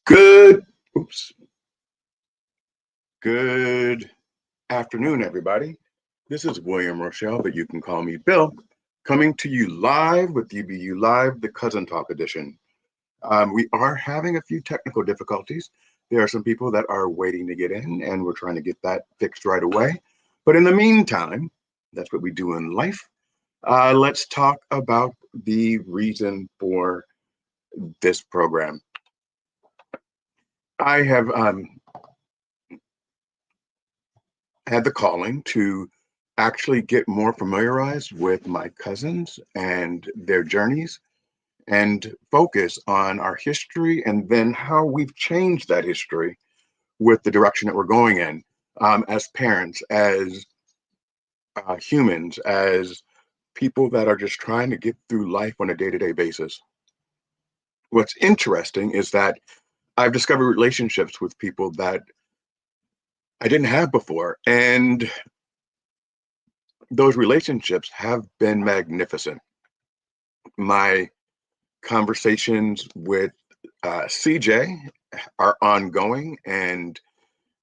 Good, oops, good afternoon, everybody. This is William Rochelle, but you can call me Bill, coming to you live with UBU Live, the Cousin Talk edition. We are having a few technical difficulties. There are some people that are waiting to get in, and we're trying to get that fixed right away. But in the meantime, that's what we do in life. Let's talk about the reason for this program. I have had the calling to actually get more familiarized with my cousins and their journeys and focus on our history and then how we've changed that history with the direction that we're going in as parents, as humans, as people that are just trying to get through life on a day-to-day basis. What's interesting is that I've discovered relationships with people that I didn't have before, and those relationships have been magnificent. My conversations with CJ are ongoing, and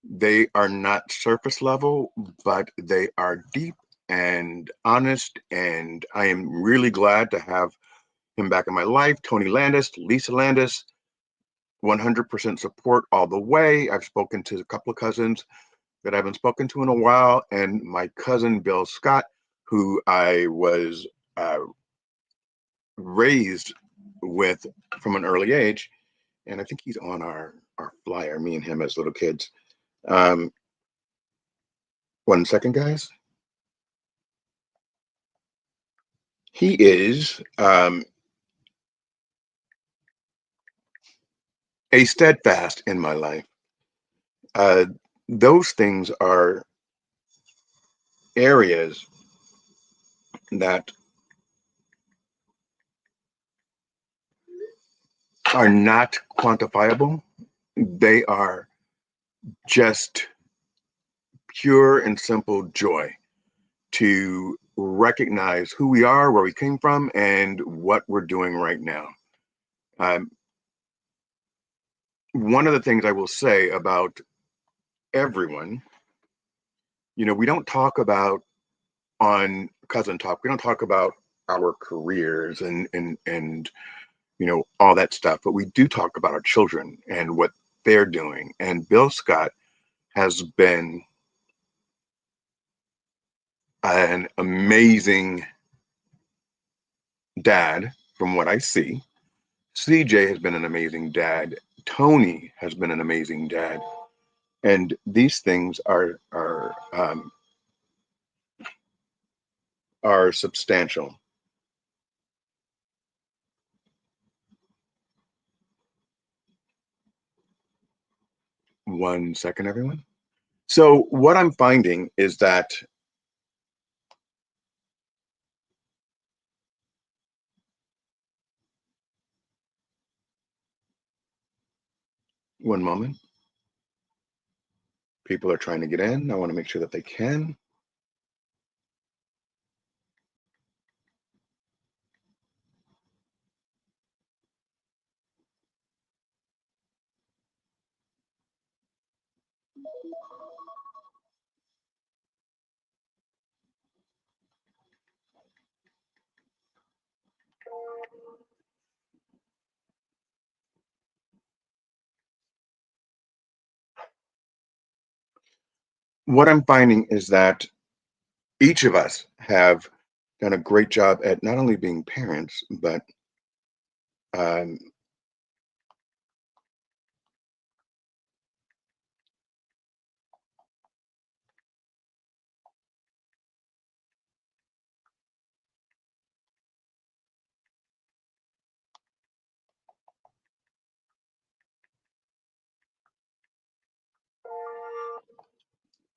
they are not surface level, but they are deep and honest. And I am really glad to have him back in my life. Tony Landis, Lisa Landis, 100% support all the way. I've spoken to a couple of cousins that I haven't spoken to in a while, and my cousin Bill Scott, who I was raised with from an early age, and I think he's on our flyer, me and him as little kids. Um, 1 second, guys. He is a steadfast in my life. Uh, those things are areas that are not quantifiable. They are just pure and simple joy to recognize who we are, where we came from, and what we're doing right now. Um, one of the things I will say about everyone, we don't talk about on Cousin Talk, we don't talk about our careers and all that stuff, but we do talk about our children and what they're doing. And Bill Scott has been an amazing dad from what I see. CJ has been an amazing dad. Tony has been an amazing dad. And these things are substantial. 1 second, everyone. So what I'm finding is that one moment. People are trying to get in. I want to make sure that they can. What I'm finding is that each of us have done a great job at not only being parents, but um,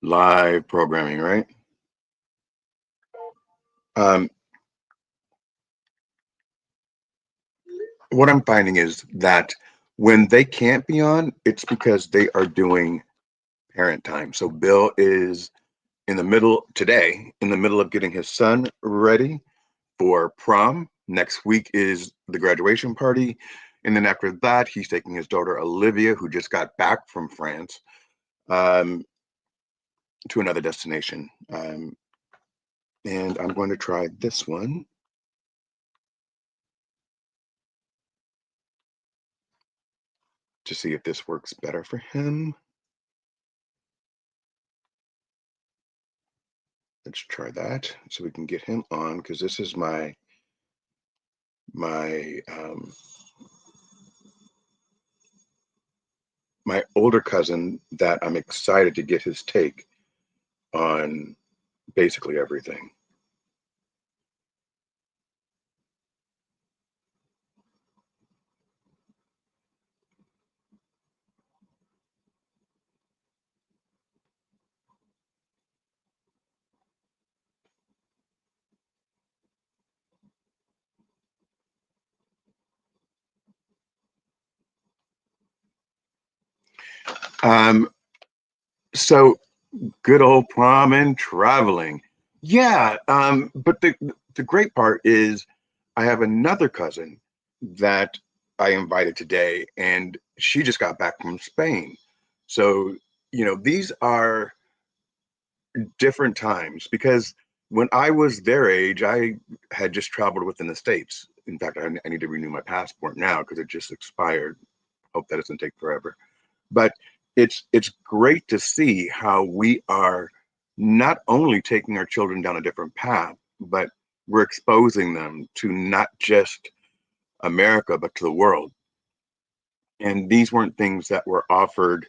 live programming, right? Um, what I'm finding is that when they can't be on, it's because they are doing parent time. So Bill is in the middle of getting his son ready for prom. Next week is the graduation party. And then after that, he's taking his daughter Olivia, who just got back from France, um, to another destination. And I'm going to try this one to see if this works better for him. Let's try that so we can get him on, because this is my my older cousin that I'm excited to get his take on basically everything. Um, so good old prom and traveling. Yeah, but the great part is I have another cousin that I invited today, and she just got back from Spain. So, these are different times because when I was their age, I had just traveled within the States. In fact, I need to renew my passport now because it just expired. Hope that doesn't take forever. But it's great to see how we are not only taking our children down a different path, but we're exposing them to not just America, but to the world. And these weren't things that were offered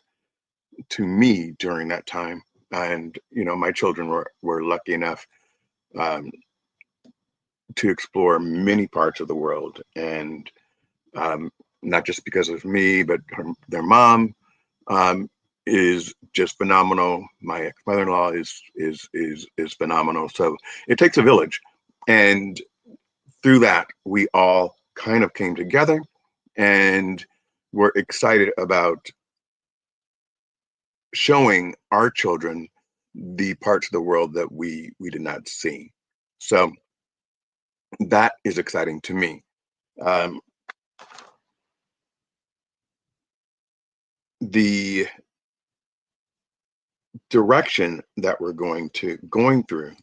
to me during that time. And my children were lucky enough um, to explore many parts of the world, and um, not just because of me, but their mom um, is just phenomenal. My ex-mother-in-law is phenomenal. So it takes a village, and through that, we all kind of came together, and we're excited about showing our children the parts of the world that we did not see. So that is exciting to me. Um, the direction that we're going through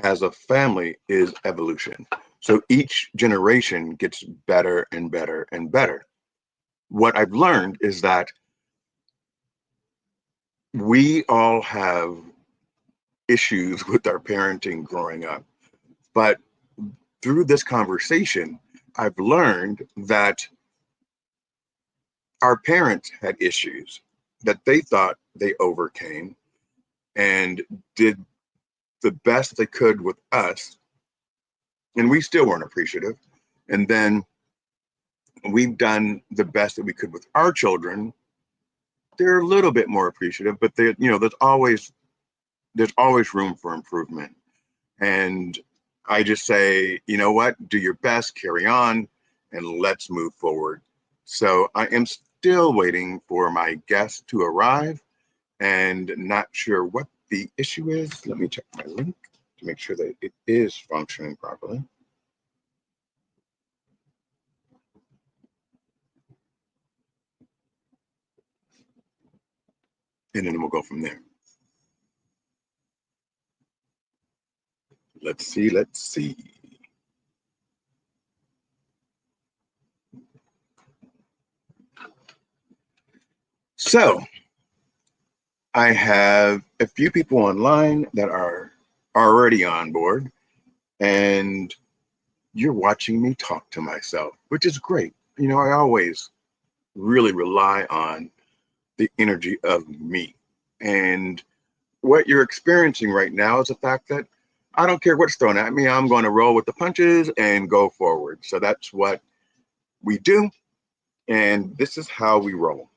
as a family is evolution. So each generation gets better and better and better. What I've learned is that we all have issues with our parenting growing up, but through this conversation, I've learned that our parents had issues that they thought they overcame and did the best they could with us, and we still weren't appreciative. And then we've done the best that we could with our children. They're a little bit more appreciative, but there's always room for improvement. And I just say, you know what, do your best, carry on, and let's move forward. So I am still waiting for my guest to arrive and not sure what the issue is. Let me check my link to make sure that it is functioning properly. And then we'll go from there. Let's see, let's see. So I have a few people online that are already on board, and you're watching me talk to myself, which is great. I always really rely on the energy of me. And what you're experiencing right now is the fact that I don't care what's thrown at me, I'm going to roll with the punches and go forward. So that's what we do. And this is how we roll.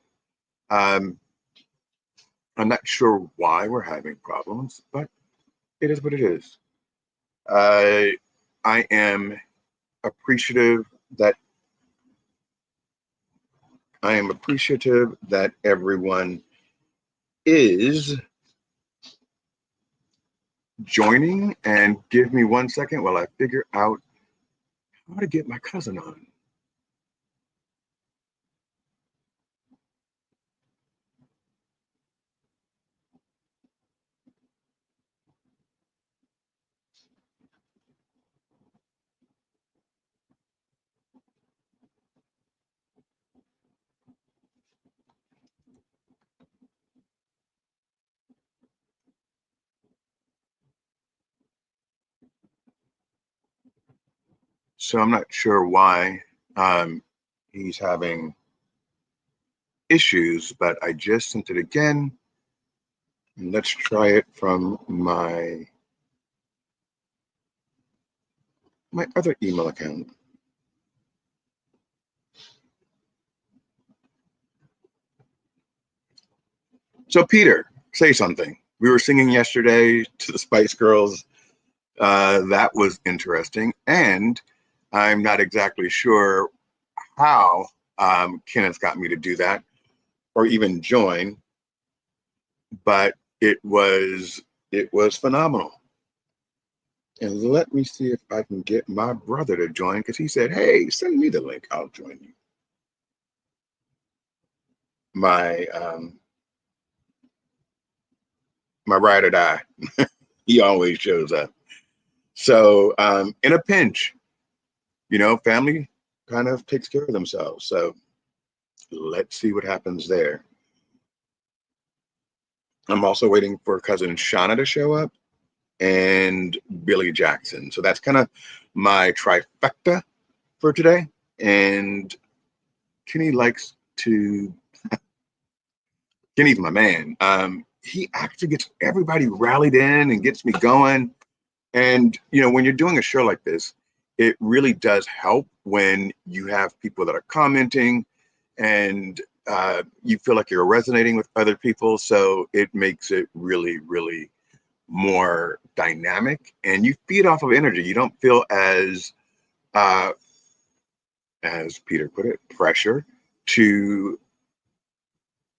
Um, I'm not sure why we're having problems, but it is what it is. Uh, I am appreciative that everyone is joining. And give me 1 second while I figure out how to get my cousin on. So I'm not sure why he's having issues, but I just sent it again. And let's try it from my other email account. So Peter, say something. We were singing yesterday to the Spice Girls. That was interesting. And I'm not exactly sure how Kenneth got me to do that or even join, but it was phenomenal. And let me see if I can get my brother to join because he said, "Hey, send me the link. I'll join you." My ride or die. He always shows up. So in a pinch, family kind of takes care of themselves. So let's see what happens there. I'm also waiting for cousin Shauna to show up and Billy Jackson. So that's kind of my trifecta for today. And Kenny likes to, Kenny's my man. He actually gets everybody rallied in and gets me going. And, when you're doing a show like this, it really does help when you have people that are commenting and you feel like you're resonating with other people. So it makes it really, really more dynamic and you feed off of energy. You don't feel uh, as Peter put it, pressure to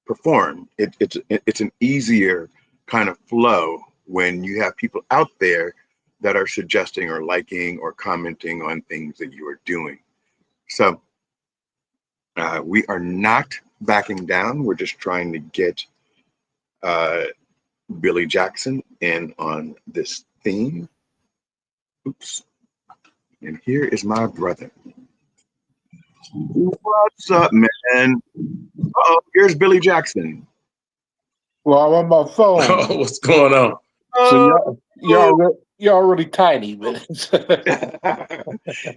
perform. It's an easier kind of flow when you have people out there that are suggesting or liking or commenting on things that you are doing. So we are not backing down. We're just trying to get uh, Billy Jackson in on this theme. Oops. And here is my brother. What's up, man? Oh, here's Billy Jackson. Well, I'm on my phone, Oh, what's going on? so Oh, y'all really tiny, but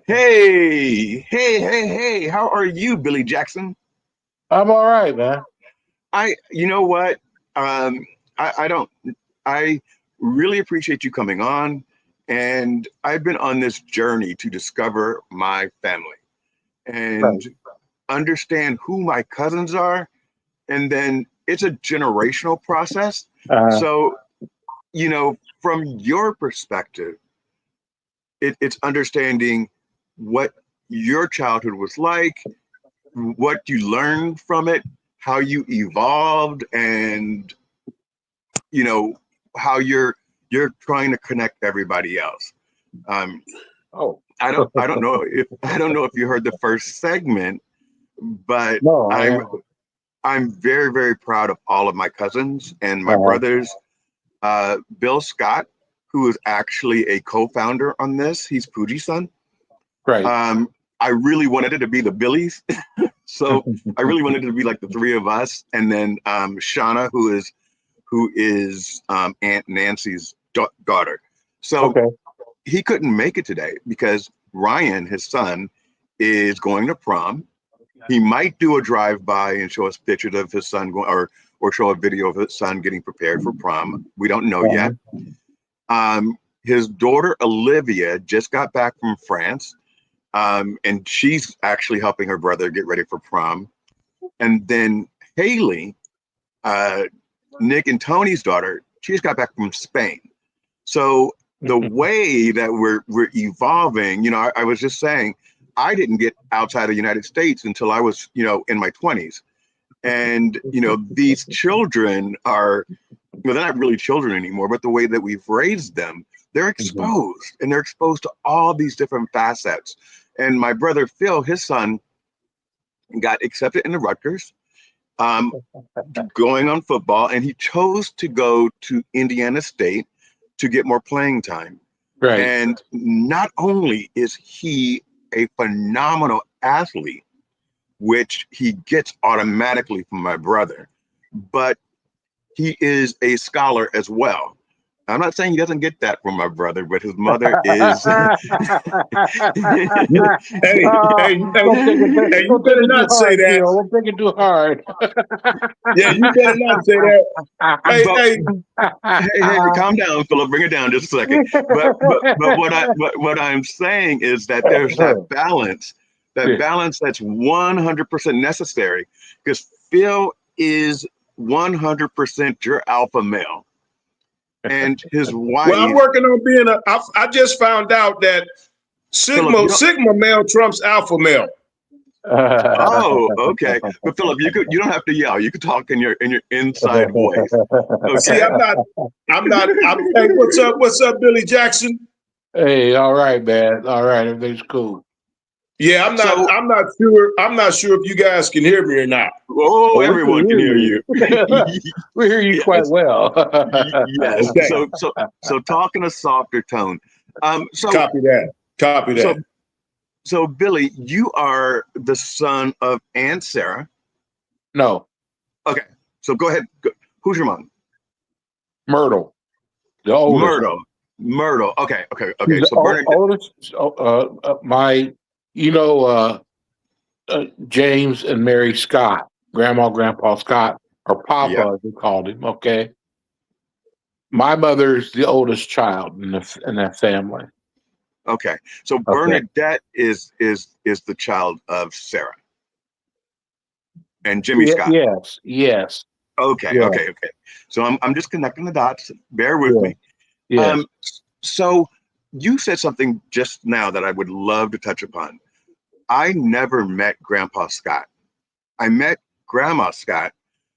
hey, how are you, Billy Jackson? I'm all right, man. You know what? Um, I don't, I really appreciate you coming on. And I've been on this journey to discover my family Right. and understand who my cousins are. And then it's a generational process. Uh, So, from your perspective, it's understanding what your childhood was like, what you learned from it, how you evolved, and you know how you're trying to connect everybody else. Um, oh, I don't know if you heard the first segment, but no, I I'm am. I'm very very proud of all of my cousins and my Uh, brothers. Bill Scott, who is actually a co-founder on this, he's Pooji's son. right. Um, I really wanted it to be the Billies, so I really wanted it to be like the three of us, and then Shauna, who is Aunt Nancy's daughter. So Okay. he couldn't make it today because Ryan, his son, is going to prom. He might do a drive-by and show us pictures of his son going, or show a video of his son getting prepared for prom. We don't know yet. Uh, His daughter Olivia just got back from France, and she's actually helping her brother get ready for prom. And then Haley, uh, Nick and Tony's daughter, she just got back from Spain. So the way that we're evolving, I was just saying, I didn't get outside the United States until I was, in my 20s. And, these children are, they're not really children anymore, but the way that we've raised them, they're mhm. exposed and they're exposed to all these different facets. And my brother Phil, his son, got accepted into Rutgers, um, going on football, and he chose to go to Indiana State to get more playing time. Right. And not only is he a phenomenal athlete, which he gets automatically from my brother, but he is a scholar as well. I'm not saying he doesn't get that from my brother, but his mother is. Hey, hey, hey, hey, you Don't take better it too not say hard, that. Bill. Don't take it too hard. Yeah, you better not say that. Hey, But hey, hey, calm down, Philip. Bring it down just a second. But what I'm saying is that there's that balance that's 100% necessary because Phil is 100% your alpha male, and his well, I'm wife. working on being I just found out that Philip, you don't. Sigma male trumps alpha male. Oh, okay. But Philip, you don't have to yell. You can talk in your inside voice. See, Okay. hey, what's up, Billy Jackson? Hey, all right, man. All right, everything's cool. Yeah, So, I'm not sure if you guys can hear me or not. oh, Oh, we can everyone can hear hear you. you. We hear you quite Yes. well. Yes. Okay, So talk in a softer tone. Um, so copy that. Copy so that. so Billy, you are the son of Aunt Sarah. No, Okay. So go ahead. Who's your mom? Myrtle, the oldest. Myrtle. Myrtle. Okay. She's the So Bernadette. oldest. My, you know, James and Mary Scott, Grandma, Grandpa Scott, or Yeah. Papa, as we called him. Okay, my mother's the oldest child in that family. Okay. So Okay, Bernadette is the child of Sarah and Jimmy Scott. yes, yes, yeah, Okay. So I'm just connecting the dots. Bear with yeah, me. yes. Um, so you said something just now that I would love to touch upon. I never met Grandpa Scott. I met Grandma Scott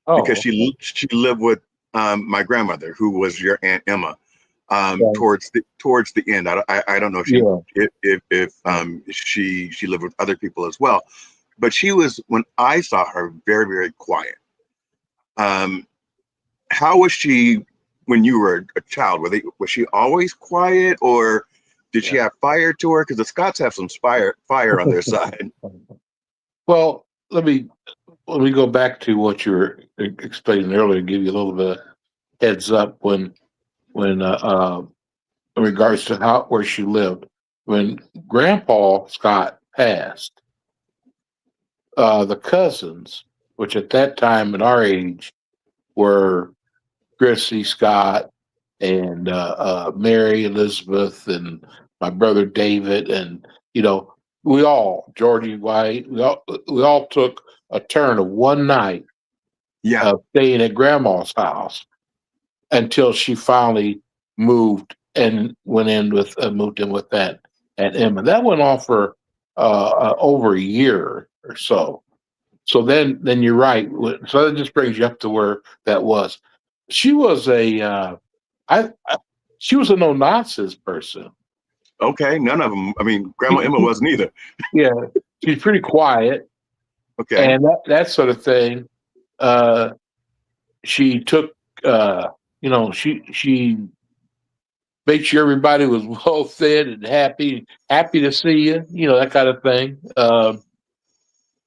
because Oh, okay. she lived with my grandmother, who was your Aunt Emma. Okay. Towards the end, I don't know Yeah. if she lived with other people as well, but she was, when I saw her, very quiet. Um, how was she when you were a child? Was she always quiet, or did she Yeah. have fire to her? Because the Scots have some fire on their side. Well, let me go back to what you were explaining earlier and give you a little bit of heads up when in regards to how where she lived. When Grandpa Scott passed, the cousins, which at that time at our age were Chrissy Scott and Mary Elizabeth and my brother David, and we all, Georgie White, we all took a turn of one night Yeah, staying at grandma's house until she finally moved and moved in with that and Emma. That went on for over a year or so. So then you're right. So that just brings you up to where that was. She was I she was a no nonsense person. okay, none of them. I mean, Grandma Emma wasn't either. Yeah, she's pretty quiet Okay, and that sort of thing. Uh, she took, she made sure everybody was well fed and happy to see you, that kind of thing.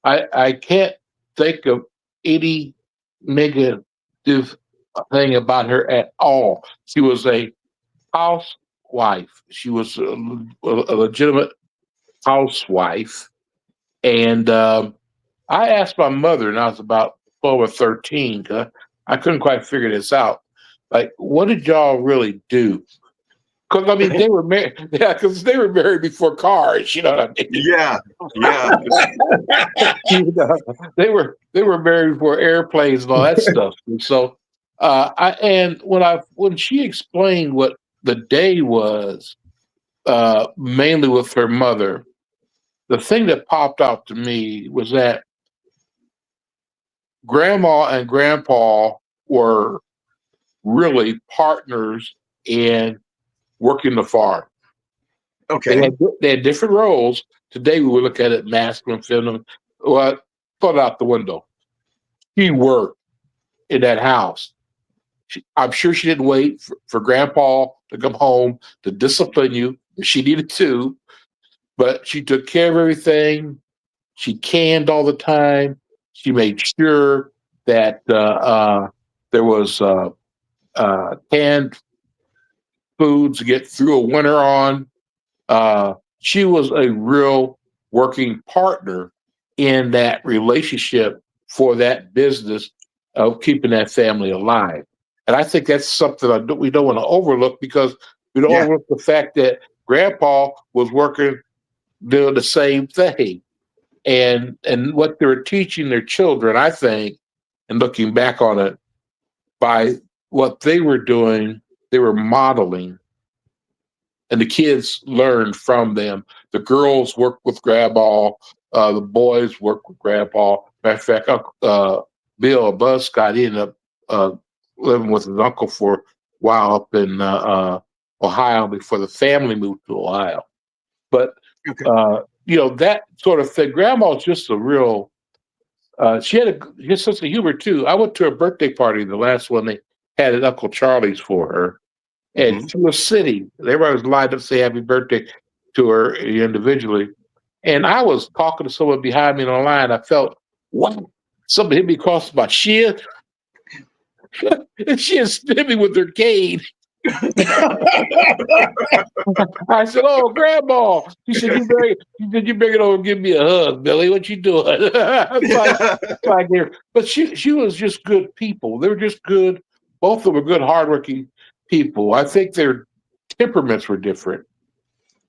I can't think of any negative thing about her at all. She was a housewife. She was a legitimate housewife. And I asked my mother, and I was about 12 or 13, 'cause I couldn't quite figure this out. Like, what did y'all really do? Because I mean, they were married. Yeah, because they were married before cars. You know what I mean? yeah. They were married before airplanes and all that stuff. And so, when she explained what the day was, mainly with her mother, the thing that popped out to me was that Grandma and Grandpa were really partners in working the farm. They Okay, had they had different roles. Today we would look at it masculine, feminine. Well, put it out the window. She worked in that house. I'm sure she didn't wait for Grandpa to come home to discipline you if she needed to, but she took care of everything. She canned all the time. She made sure that there was canned food to get through a winter on. She was a real working partner in that relationship for that business of keeping that family alive. And I think that's something we don't want to overlook, because we don't Yeah. overlook the fact that Grandpa was working, doing the same thing. And what they were teaching their children, I think, and looking back on it, by what they were doing, they were modeling, and the kids learned from them. The girls worked with Grandpa, the boys worked with Grandpa. Matter of fact, Bill Buzzcott, he ended up living with his uncle for a while up in Ohio before the family moved to Ohio. But Okay. that sort of thing. Grandma's just a real. She had a sense of humor too. I went to a birthday party, the last one they had at Uncle Charlie's for her, and Mhm. she was sitting. Everybody was lined up to say happy birthday to her individually, and I was talking to someone behind me in the line. I felt, wow, somebody hit me across my shin, and she had spit me with her cane. I said, "Oh, Grandma." She said, "You bring it over and give me a hug, Billy. What you doing?" It's like but she was just good people. They were just good. Both of them were good, hardworking people. I think their temperaments were different,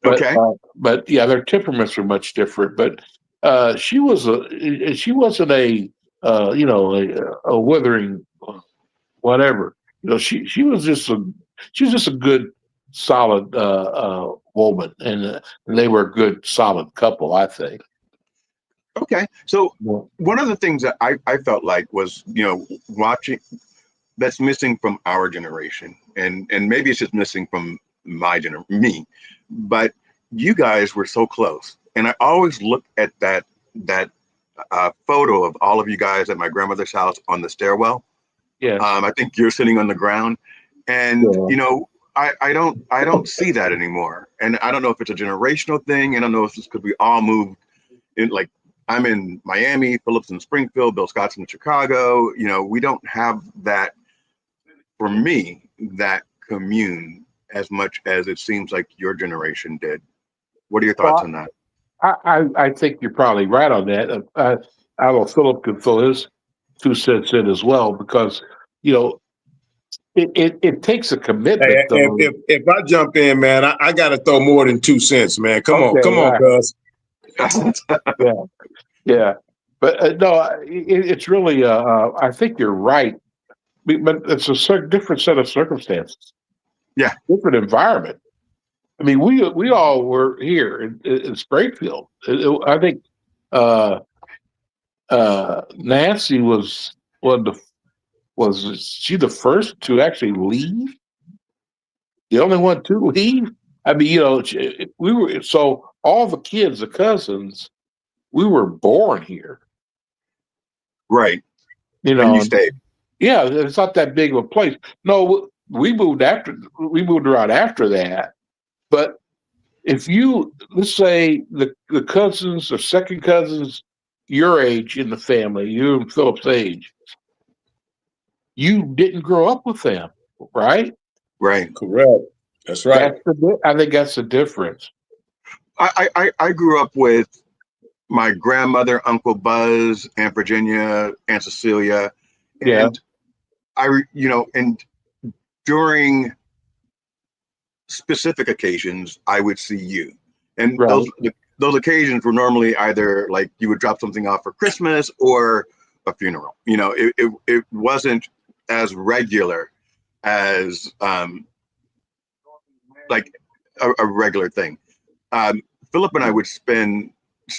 but Okay. but yeah, their temperaments were much different. But she wasn't a withering whatever. She was just a good, solid woman, and they were a good, solid couple, I think. Okay. So Well, one of the things that I felt like was, watching that's missing from our generation, and maybe it's just missing from me, but you guys were so close. And I always look at that photo of all of you guys at my grandmother's house on the stairwell. yes, I think you're sitting on the ground, and yeah, I don't see that anymore. And I don't know if it's a generational thing. I don't know if it's because we all moved in. Like, I'm in Miami, Phillips in Springfield, Bill Scott's in Chicago. We don't have that, for me, that commune as much as it seems like your generation did. What are your thoughts well, on that? I think you're probably right on that. I know Philip could throw his 2 cents in as well, because you know it takes a commitment, Hey, though. if I jump in, man, I got to throw more than 2 cents, man. Okay, Come all on, right, cuz. yeah, yeah, but no, it's really. I think you're right, but it's a different set of circumstances, Yeah. different environment. I mean, we all were here in Springfield. I think uh, Nancy was one of the was she the first to actually leave? The only one to leave? I mean, we were, so all the kids, the cousins, we were born here. Right. You And you know, stayed. yeah, it's not that big of a place. No, we moved around after that. But if you, let's say the cousins or second cousins your age in the family, you and Philip's age, you didn't grow up with them, right? Right. Correct. That's right. I think that's the difference. I grew up with my grandmother, Uncle Buzz, Aunt Virginia, Aunt Cecilia, Yeah, and and during specific occasions, I would see you, and those right. those occasions were normally either like you would drop something off for Christmas or a funeral. It wasn't as regular as like a regular thing. Um, Philip and I would spend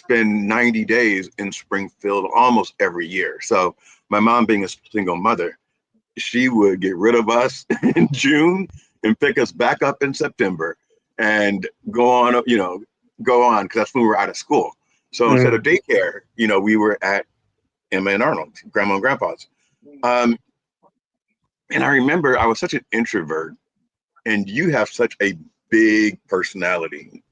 90 days in Springfield almost every year. So my mom, being a single mother, she would get rid of us in June and pick us back up in September and go on because that's when we were out of school. So instead of Mm. daycare, we were at Emma and Arnold, grandma and grandpa's. Um, and I remember I was such an introvert, and you have such a big personality.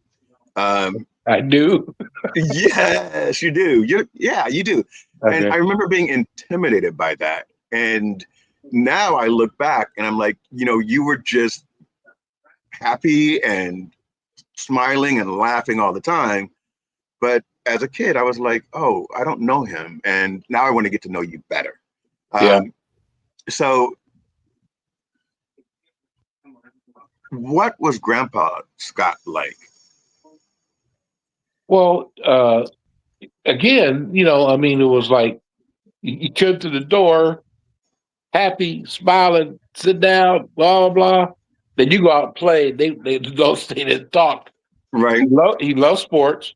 Um, I do. yes, you do. You do. And Okay. I remember being intimidated by that. And now I look back and I'm like, you were just happy and smiling and laughing all the time. But as a kid, I was like, oh, I don't know him. And now I want to get to know you better. Yeah. So what was Grandpa Scott like? Well, again, I mean, it was like you come to the door, happy, smiling, sit down, blah blah blah. Then you go out and play. They don't stay there and talk. Right. He loves sports.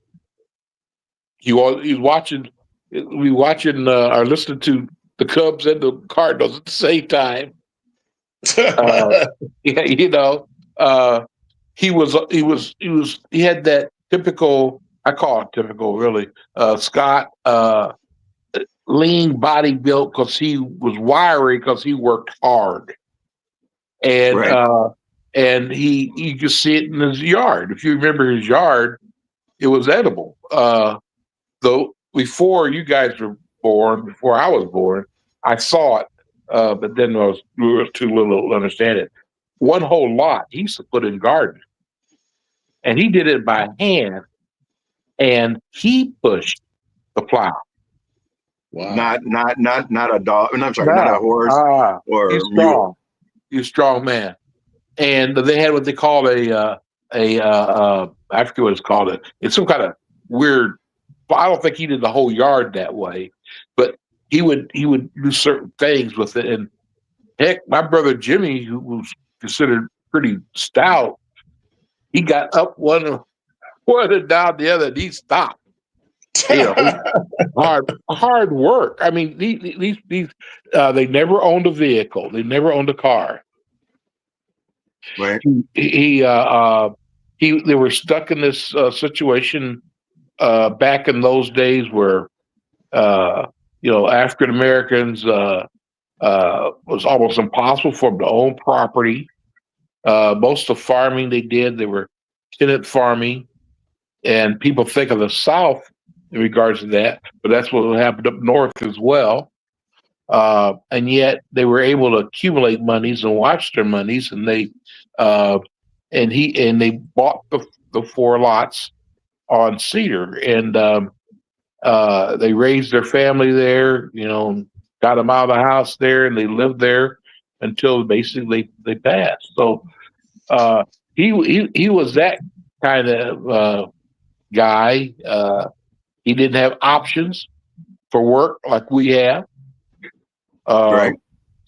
He's watching. We watching or listening to the Cubs and the Cardinals at the same time. Yeah, he had that typical. I call it typical, really. Scott lean body built because he was wiry because he worked hard, and Right. and you could see it in his yard. If you remember his yard, it was edible. Though before you guys were born, before I was born, I saw it, but then we were too little to understand it. One whole lot he used to put in garden, and he did it by hand, and he pushed the plow. Wow. Not a dog. No, I'm sorry, not a No, horse he's or strong. mule. He's a strong man, and they had what they called I forget what it's called. It's some kind of weird. I don't think he did the whole yard that way, but he would do certain things with it. And heck, my brother Jimmy, who was considered pretty stout, he got up one and down the other, and he stopped. Hard work. I mean, these they never owned a vehicle. They never owned a car. Right. They were stuck in this situation back in those days where African Americans was almost impossible for them to own property. Most of the farming they were tenant farming, and people think of the South in regards to that, but that's what happened up north as well. And yet they were able to accumulate monies and watch their monies, and they bought the 4 lots on Cedar, and they raised their family there. Got them out of the house there, and they lived there until basically they passed. So he was that kind of guy. He didn't have options for work like we have. Right.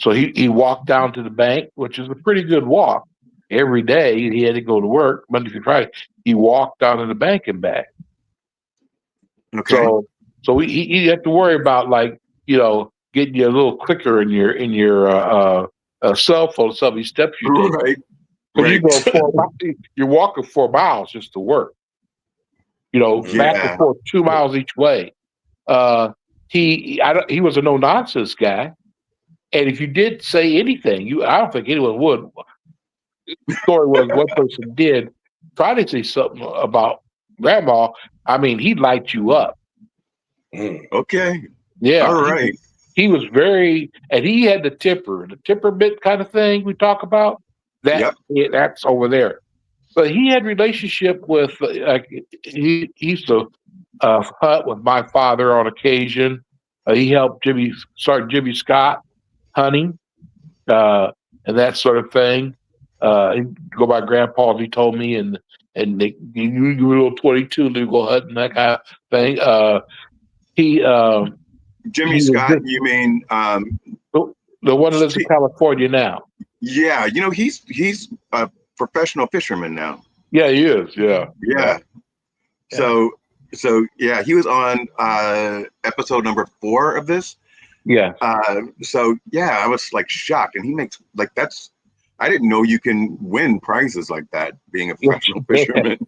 So he walked down to the bank, which is a pretty good walk. Every day he had to go to work Monday through Friday. He walked down to the bank and back. Okay. So he had to worry about getting you a little clicker in your cell phone, so many steps you take. Right. Because you Right. go 4 miles, you're walking 4 miles just to work. Back and forth 2 miles each way. He was a no nonsense guy, and if you did say anything, I don't think anyone would. The story was one person did try to say something about Grandma. I mean, he'd light you up. Okay. Yeah. All right. He was very, and he had the temperament kind of thing we talk about. That's over there. But he had relationship with, he used to hunt with my father on occasion. He helped Sergeant Jimmy Scott hunting and that sort of thing. He'd go by Grandpa, as he told me, and you were a little 22 to go hunting, that kind of thing. Jimmy Scott, you mean the one that lives in California now? Yeah, he's a professional fisherman now. Yeah, he is. Yeah. So yeah, he was on episode number 4 of this. Yeah. So yeah, I was like shocked, and he makes I didn't know you can win prizes like that being a professional fisherman.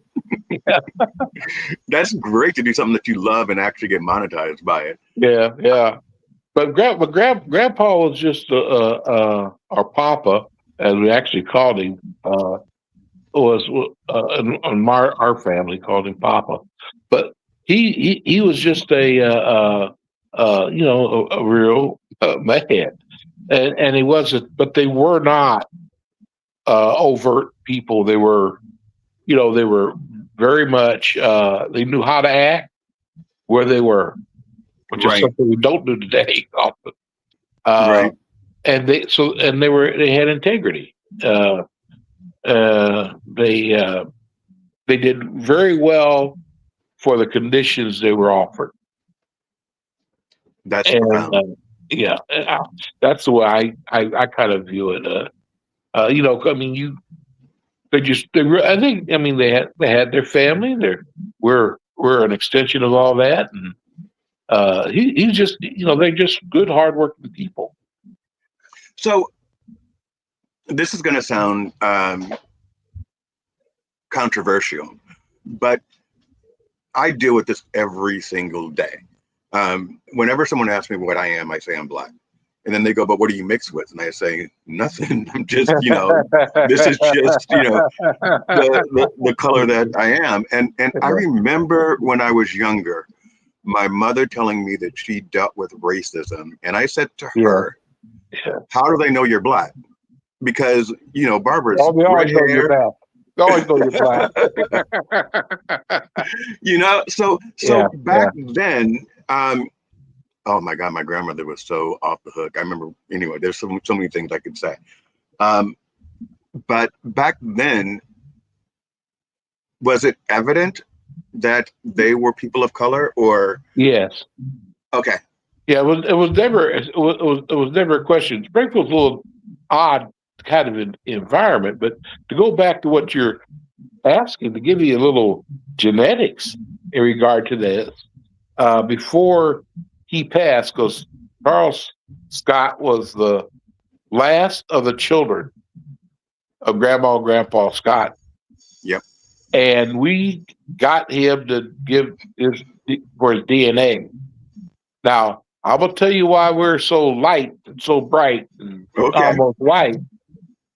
That's great to do something that you love and actually get monetized by it. Yeah. But Grandpa was just our Papa, as we actually called him. And our family called him Papa. But he was just a real man, and he wasn't. But they were not overt people. They were, they were very much. They knew how to act where they were, which is Right. something we don't do today often. Right. And they had integrity. They did very well for the conditions they were offered. That's And profound. yeah, that's the way I kind of view it. I mean, I think, I mean, they had their family. We're an extension of all that, and he's just, they're just good, hardworking people. So this is going to sound controversial, but I deal with this every single day. Whenever someone asks me what I am, I say I'm Black. And then they go, but what do you mix with? And I say, nothing. I'm just, this is just, the color that I am. And I remember when I was younger, my mother telling me that she dealt with racism. And I said to her, how do they know you're Black? Because, Barbara's we always red know hair. you're Black. They always know you're Black. So back then, oh my God, my grandmother was so off the hook. I remember, anyway, there's so many things I could say. But back then, was it evident that they were people of color, or? Yes. Okay. Yeah, it was never a question. Springfield's a little odd kind of an environment, but to go back to what you're asking, to give you a little genetics in regard to this, before he passed, because Charles Scott was the last of the children of Grandma and Grandpa Scott. Yep. And we got him to give for his DNA. Now, I'm gonna tell you why we're so light and so bright and almost white,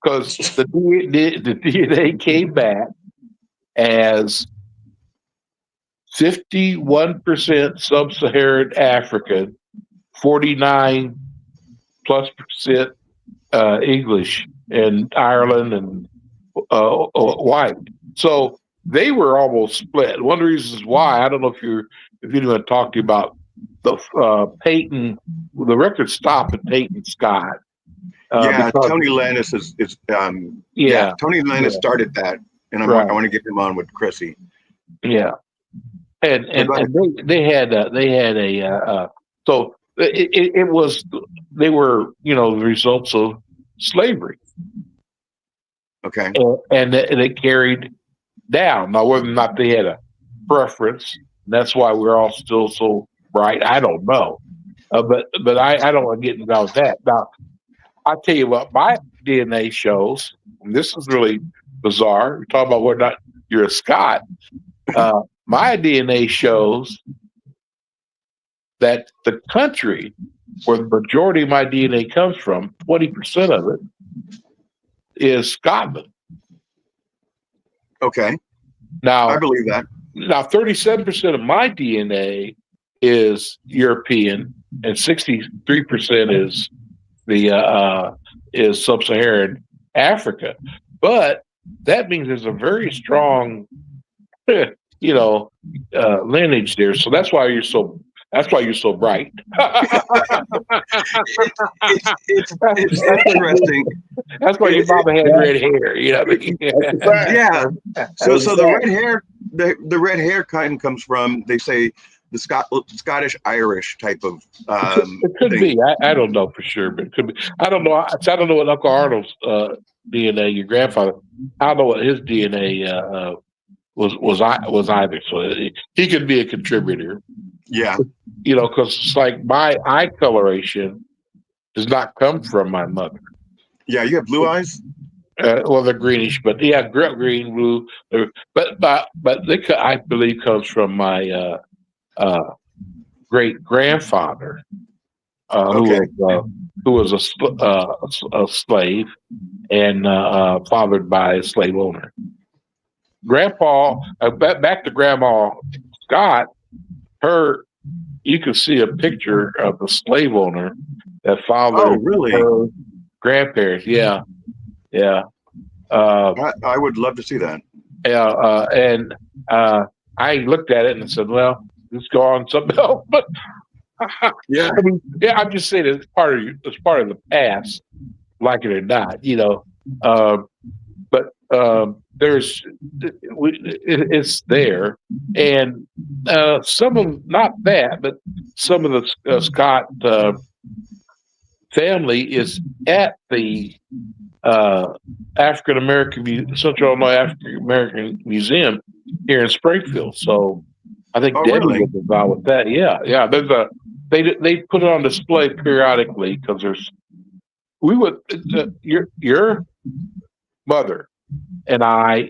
because the DNA came back as 51% sub-Saharan African, 49+% English and Ireland and white. So they were almost split. One of the reasons why, I don't know if anyone talked to you about the Peyton, the record stopped at Peyton Scott. Tony Lannis is Tony Lannis started that, and I want to get him on with Chrissy. Yeah, and they had so it was, they were, the results of slavery. Okay. And it carried down. Now, whether or not they had a preference, that's why we're all still so bright, I don't know. But I don't want to get involved with that. Now, I'll tell you what my DNA shows, and this is really bizarre. We're talking about whether or not you're a Scot. My DNA shows that the country where the majority of my DNA comes from, 20% of it, is Scotland. Okay. Now, I believe that. Now, 37% of my DNA is European, and 63% is is sub-Saharan Africa. But that means there's a very strong, lineage there. So that's why you're so bright. It's interesting. That's why your mama had red hair. Yeah. So the red hair kind comes from, they say, the Scottish Irish type of. It could be. I don't know for sure, but it could be. I don't know. I don't know what Uncle Arnold's DNA, your grandfather. I don't know what his DNA was either. So he could be a contributor. Yeah. Because it's like my eye coloration does not come from my mother. Yeah, you have blue eyes. Well, they're greenish, but yeah, green, blue. But they, I believe, comes from my great grandfather, who was a slave and fathered by a slave owner. Grandpa, back to Grandma Scott. You can see a picture of the slave owner that fathered her grandparents. Yeah. I would love to see that. And I looked at it and said, "Well, let's go on something else." But Yeah. I mean, yeah, I'm just saying it's part of it's part of the past, like it or not, you know. But there's it's there, and some of not that, but some of the Scott family is at the African American Central Illinois African American Museum here in Springfield. So I think Oh, Debbie really? was involved with that. Yeah, yeah. There's a they put it on display periodically because there's we would your mother and I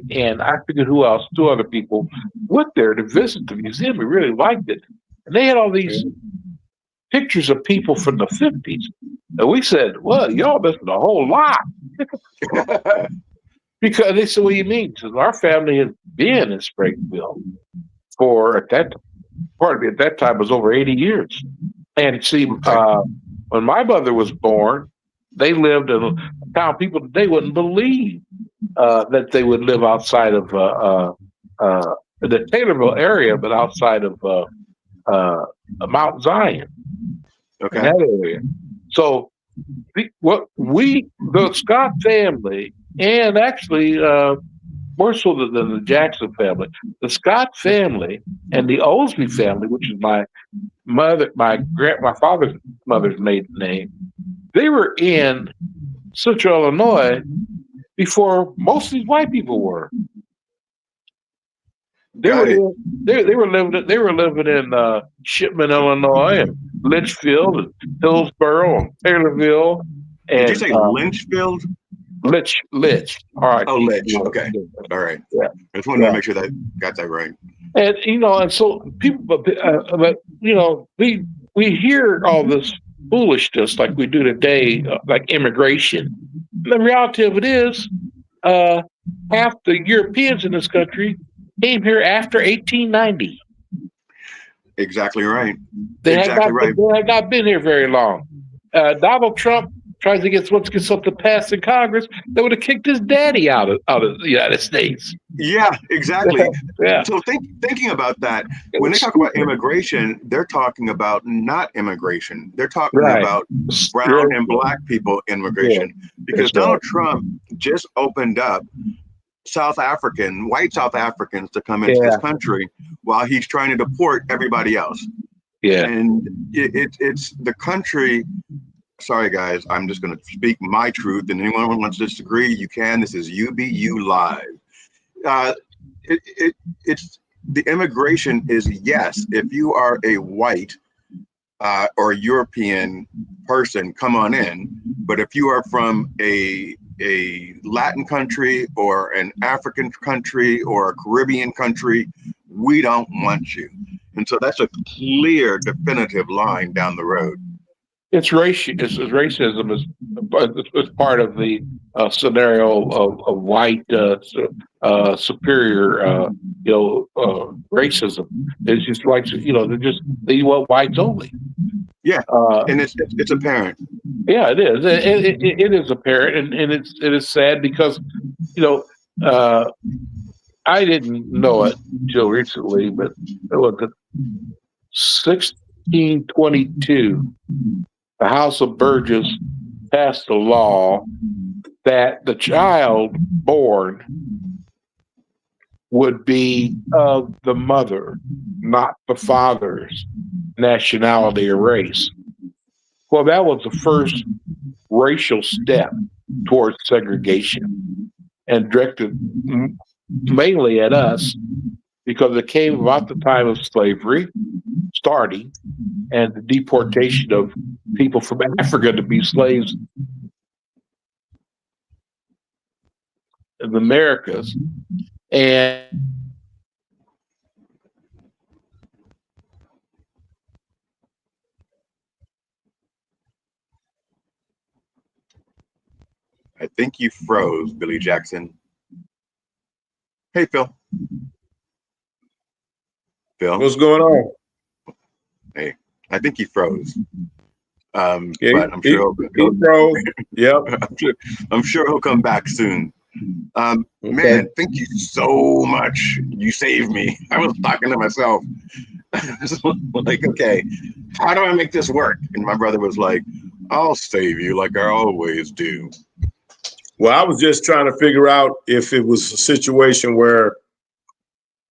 forget who else, two other people went there to visit the museum. We really liked it, and they had all these pictures of people from the 50s. And we said, "Well, y'all missing a whole lot." Because they said, "What do you mean?" Because our family has been in Springfield for at that part of it at that time was over 80 years. And see, when my mother was born, they lived in a town people they wouldn't believe that they would live outside of the Taylorville area, but outside of Mount Zion in Okay. that area. So the Scott family, and actually more so than the Jackson family, the Scott family and the Olsby family, which is my father's mother's maiden name, they were in Central Illinois before most of these white people were. They Got it. were living in Shipman, Illinois, and Litchfield, and Hillsboro, and Taylorville, and Did you say Lynchfield? Litch. All right. Oh, Litch. Okay. All right. Yeah. I just wanted Yeah. to make sure that got that right. And and so people, but we hear all this foolishness like we do today, like immigration. The reality of it is, half the Europeans in this country came here after 1890. Exactly right. They Exactly had not been here very long. Donald Trump tries to get something passed in Congress that would have kicked his daddy out of the United States. Yeah, exactly. Yeah. So thinking about that, when they talk about immigration, they're talking about not immigration. They're talking Right. about brown and black people immigration. Because That's right. Donald Trump just opened up white South Africans to come into this country while he's trying to deport everybody else. Yeah. And it's the country. Sorry, guys, I'm just going to speak my truth. And anyone who wants to disagree, you can. This is UBU Live. It's the immigration is yes. If you are a white or European person, come on in. But if you are from a Latin country or an African country or a Caribbean country, we don't want you. And so that's a clear, definitive line down the road. It's racism is part of the scenario of white superior racism. It's just like they want whites only. Yeah, and it's apparent. Yeah, it is. It is apparent, and it is sad because I didn't know it until recently, but it was 1622. The House of Burgess passed a law that the child born would be of the mother, not the father's nationality or race. Well, that was the first racial step towards segregation and directed mainly at us because it came about the time of slavery starting and the deportation of people from Africa to be slaves in the Americas. And I think you froze, Billy Jackson. Hey, Phil. Phil, What's going on? I think he froze. Yeah, But I'm sure he froze. Yep. I'm sure he'll come back soon. Man, thank you so much. You saved me. I was talking to myself. Like, okay, how do I make this work? And my brother was like, I'll save you like I always do. Well, I was just trying to figure out if it was a situation where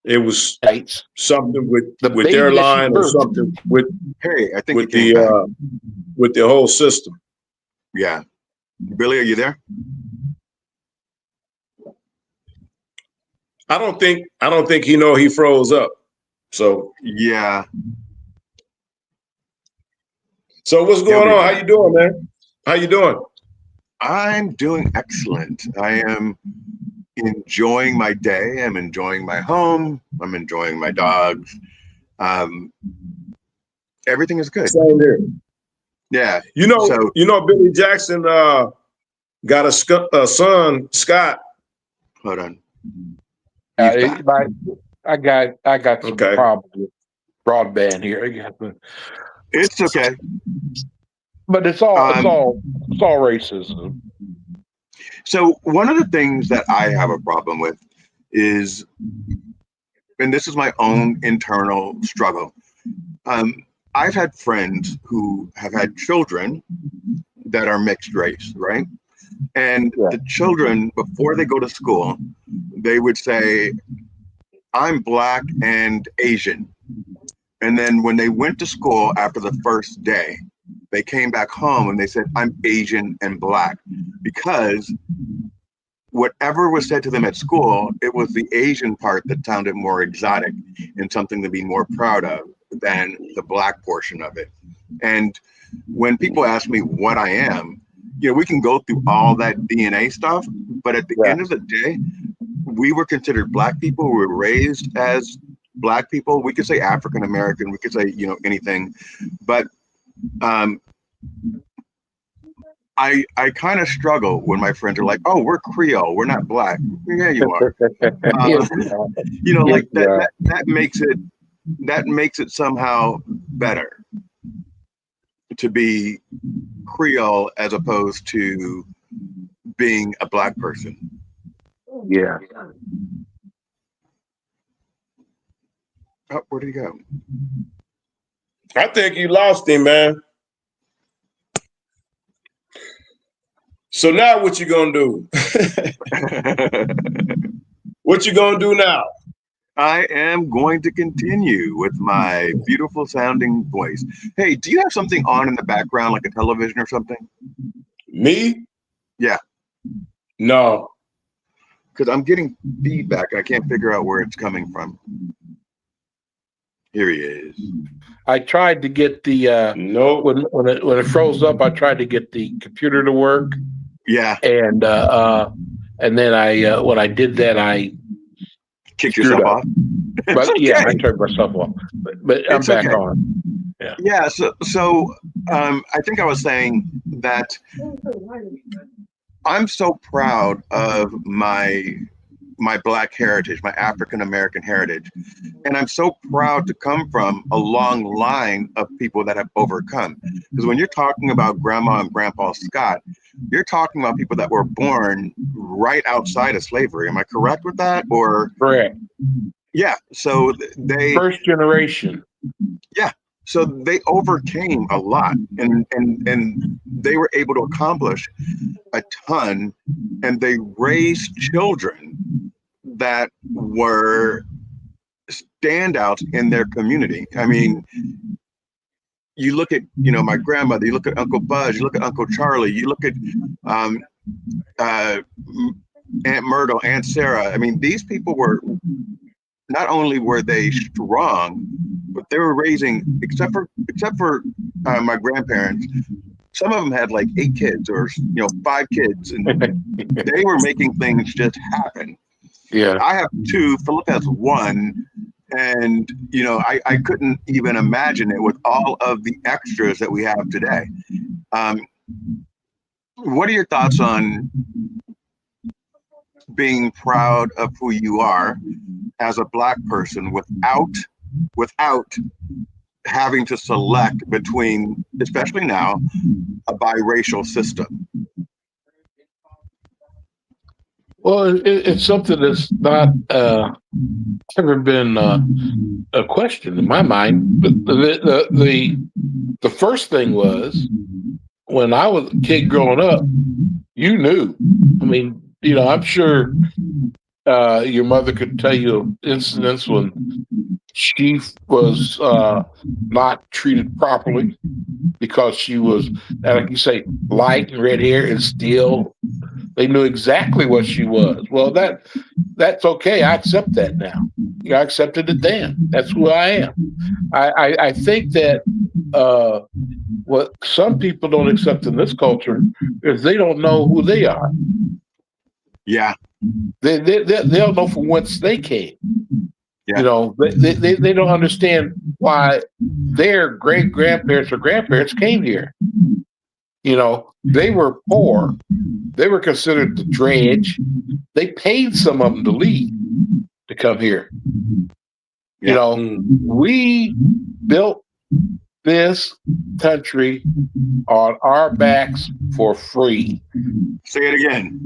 it was States. something with The with baby their that she line or birthed. something with Hey, I think with he came back. with the whole system. Yeah. Billy, are you there? I don't think he froze up. So Yeah. what's going on? How you doing, man? How you doing? I'm doing excellent. I am enjoying my day. I'm enjoying my home. I'm enjoying my dogs. Everything is good. Same here. Yeah. You know, So Billy Jackson got a son, Scott. hold on. He's back. I got some Okay. problems with broadband here. It's okay. But it's all racism. So one of the things that I have a problem with is, and this is my own internal struggle. I've had friends who have had children that are mixed race, right? And the children, before they go to school, they would say, I'm Black and Asian. And then when they went to school after the first day, they came back home and they said, I'm Asian and Black, because whatever was said to them at school, it was the Asian part that sounded more exotic and something to be more proud of than the Black portion of it. And when people ask me what I am, we can go through all that DNA stuff, but at the end of the day, we were considered Black people. We were raised as Black people. We could say African American. We could say, anything. But I kind of struggle when my friends are like, "Oh, we're Creole. We're not Black." Yeah, you are. Like that. That makes it somehow better to be Creole as opposed to being a Black person. Yeah. Oh, where did he go? I think you lost him, man. So now what you gonna do? What you gonna do now? I am going to continue with my beautiful sounding voice. Hey, do you have something on in the background, like a television or something? Me? Yeah. No. Because I'm getting feedback and I can't figure out where it's coming from. Here he is. I tried to get the no. When it froze up, I tried to get the computer to work. Yeah. And then when I did that, I kicked yourself off. But okay. Yeah, I turned myself off. But I'm back on. Yeah. Yeah. So I think I was saying that I'm so proud of my Black heritage, my African American heritage. And I'm so proud to come from a long line of people that have overcome. Because when you're talking about Grandma and Grandpa Scott, you're talking about people that were born right outside of slavery. Am I correct with that? Or correct? Yeah. So they first generation. Yeah. So they overcame a lot, and they were able to accomplish a ton, and they raised children that were standouts in their community. I mean, you look at, my grandmother, you look at Uncle Buzz, you look at Uncle Charlie, you look at Aunt Myrtle, Aunt Sarah. I mean, these people were, not only were they strong, but they were raising, except for my grandparents, some of them had like 8 kids or 5 kids, and they were making things just happen. Yeah, I have 2. Philip has 1, and I couldn't even imagine it with all of the extras that we have today. What are your thoughts on being proud of who you are as a Black person without having to select between, especially now, a biracial system? Well, it's something that's not ever been a question in my mind. But the first thing was when I was a kid growing up, you knew. I mean, I'm sure your mother could tell you incidents when she was not treated properly because she was, like you say, light and red hair, and still they knew exactly what she was. Well, that's okay. I accept that now. I accepted it then. That's who I am. I think that what some people don't accept in this culture is they don't know who they are. Yeah. They'll know from whence they came. Yeah. They don't understand why their great grandparents or grandparents came here. They were poor. They were considered the dredge. They paid some of them to leave to come here. Yeah. We built this country on our backs for free. Say it again.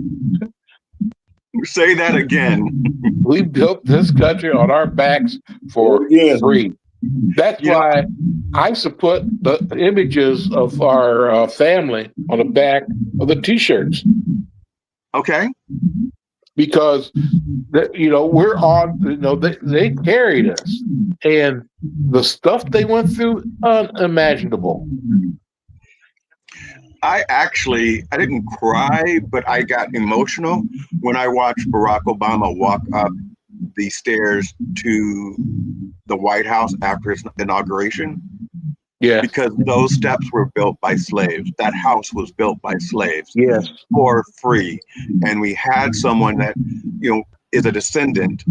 Say that again. We built this country on our backs for free. That's why I support the images of our family on the back of the T-shirts. Okay. Because we're on. They carried us, and the stuff they went through, unimaginable. I didn't cry, but I got emotional when I watched Barack Obama walk up the stairs to the White House after his inauguration. Yeah. Because those steps were built by slaves. That house was built by slaves. Yes. For free. And we had someone that, is a descendant,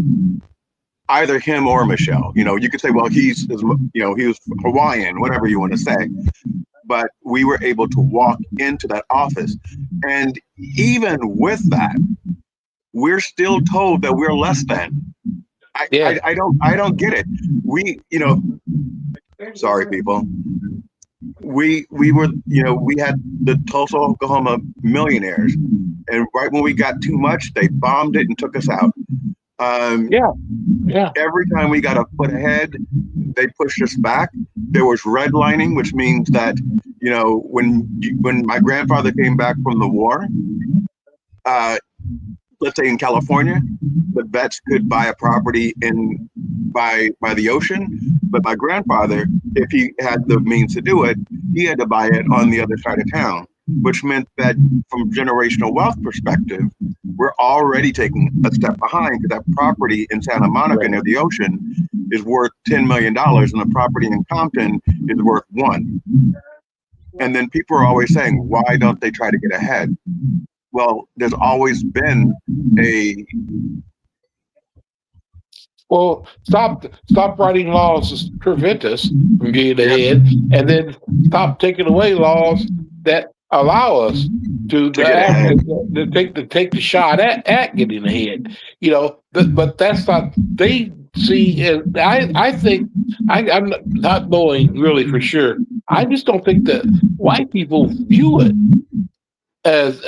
either him or Michelle. You could say, well, he was Hawaiian, whatever you want to say. But we were able to walk into that office. And even with that, we're still told that we're less than. I don't get it. Sorry, people. We were, we had the Tulsa, Oklahoma millionaires. And right when we got too much, they bombed it and took us out. Every time we got a foot ahead, they pushed us back. There was redlining, which means that, when my grandfather came back from the war, let's say in California, the vets could buy a property by the ocean, but my grandfather, if he had the means to do it, he had to buy it on the other side of town, which meant that from generational wealth perspective, we're already taking a step behind, because that property in Santa Monica near the ocean is worth $10 million, and the property in Compton is worth $1 million. And then people are always saying, why don't they try to get ahead? Well, there's always been Well, stop writing laws to prevent us from getting ahead, and then stop taking away laws that allow us to take the shot at getting ahead. But that's not. They see, and I think I'm not knowing really for sure. I just don't think that white people view it as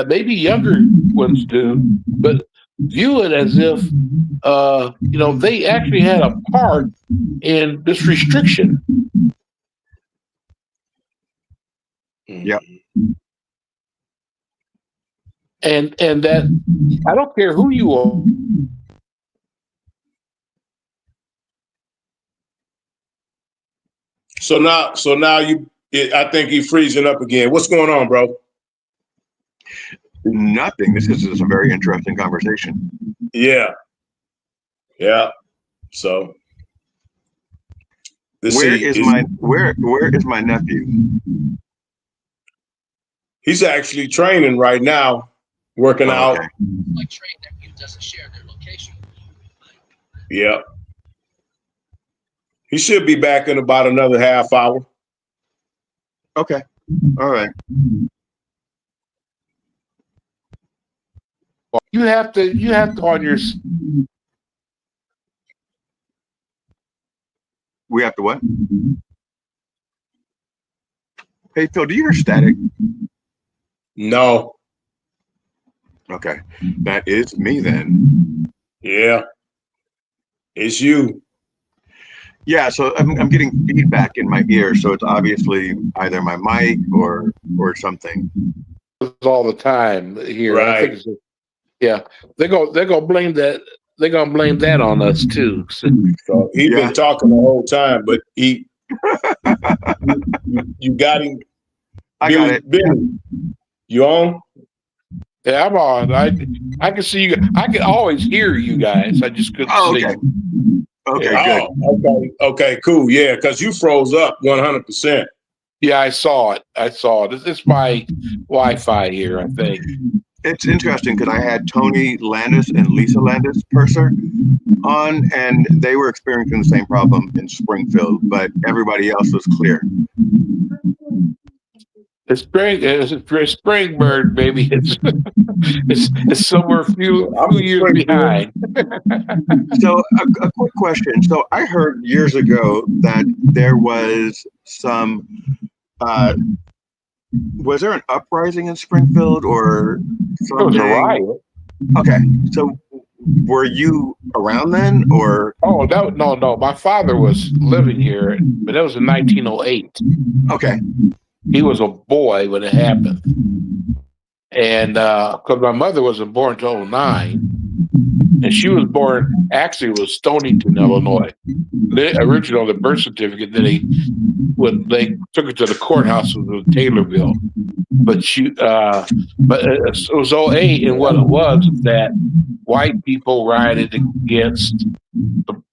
maybe younger ones do, but view it as if they actually had a part in this restriction. Yep. And that I don't care who you are. So now I think he's freezing up again. What's going on, bro? Nothing. This is a very interesting conversation. Yeah. So where is my nephew? He's actually training right now, working out. My trained nephew doesn't share their location. Yeah. He should be back in about another half hour. Okay. All right. You have to on your. We have to what? Hey Phil, do you hear static? No. Okay, that is me then. Yeah, it's you. Yeah, so I'm getting feedback in my ear, so it's obviously either my mic or something. All the time here. I think Right. it's, yeah, they're gonna blame that. They're gonna blame that on us too. So, So he Yeah. been talking the whole time, but you got him. I got it. Billy, you on? yeah, I'm on. I can see you. I can always hear you guys. I just couldn't Oh, see. okay. Okay, Yeah. good. Oh, okay, cool. Yeah, because you froze up 100%. Yeah, I saw it. I saw it. It's my Wi-Fi here. I think. It's interesting because I had Tony Landis and Lisa Landis Purser on, and they were experiencing the same problem in Springfield, but everybody else was clear. It's spring bird, baby. It's somewhere a few years behind. So a quick question. So I heard years ago that there was some, was there an uprising in Springfield or It something? was a riot. Okay, so were you around then or? Oh no! My father was living here, but that was in 1908. Okay, He was a boy when it happened, and because my mother wasn't born until 09, and she was born actually it was Stonington, Illinois. The birth certificate that when they took it to the courthouse was in Taylorville, but it was 08, and what it was is that white people rioted against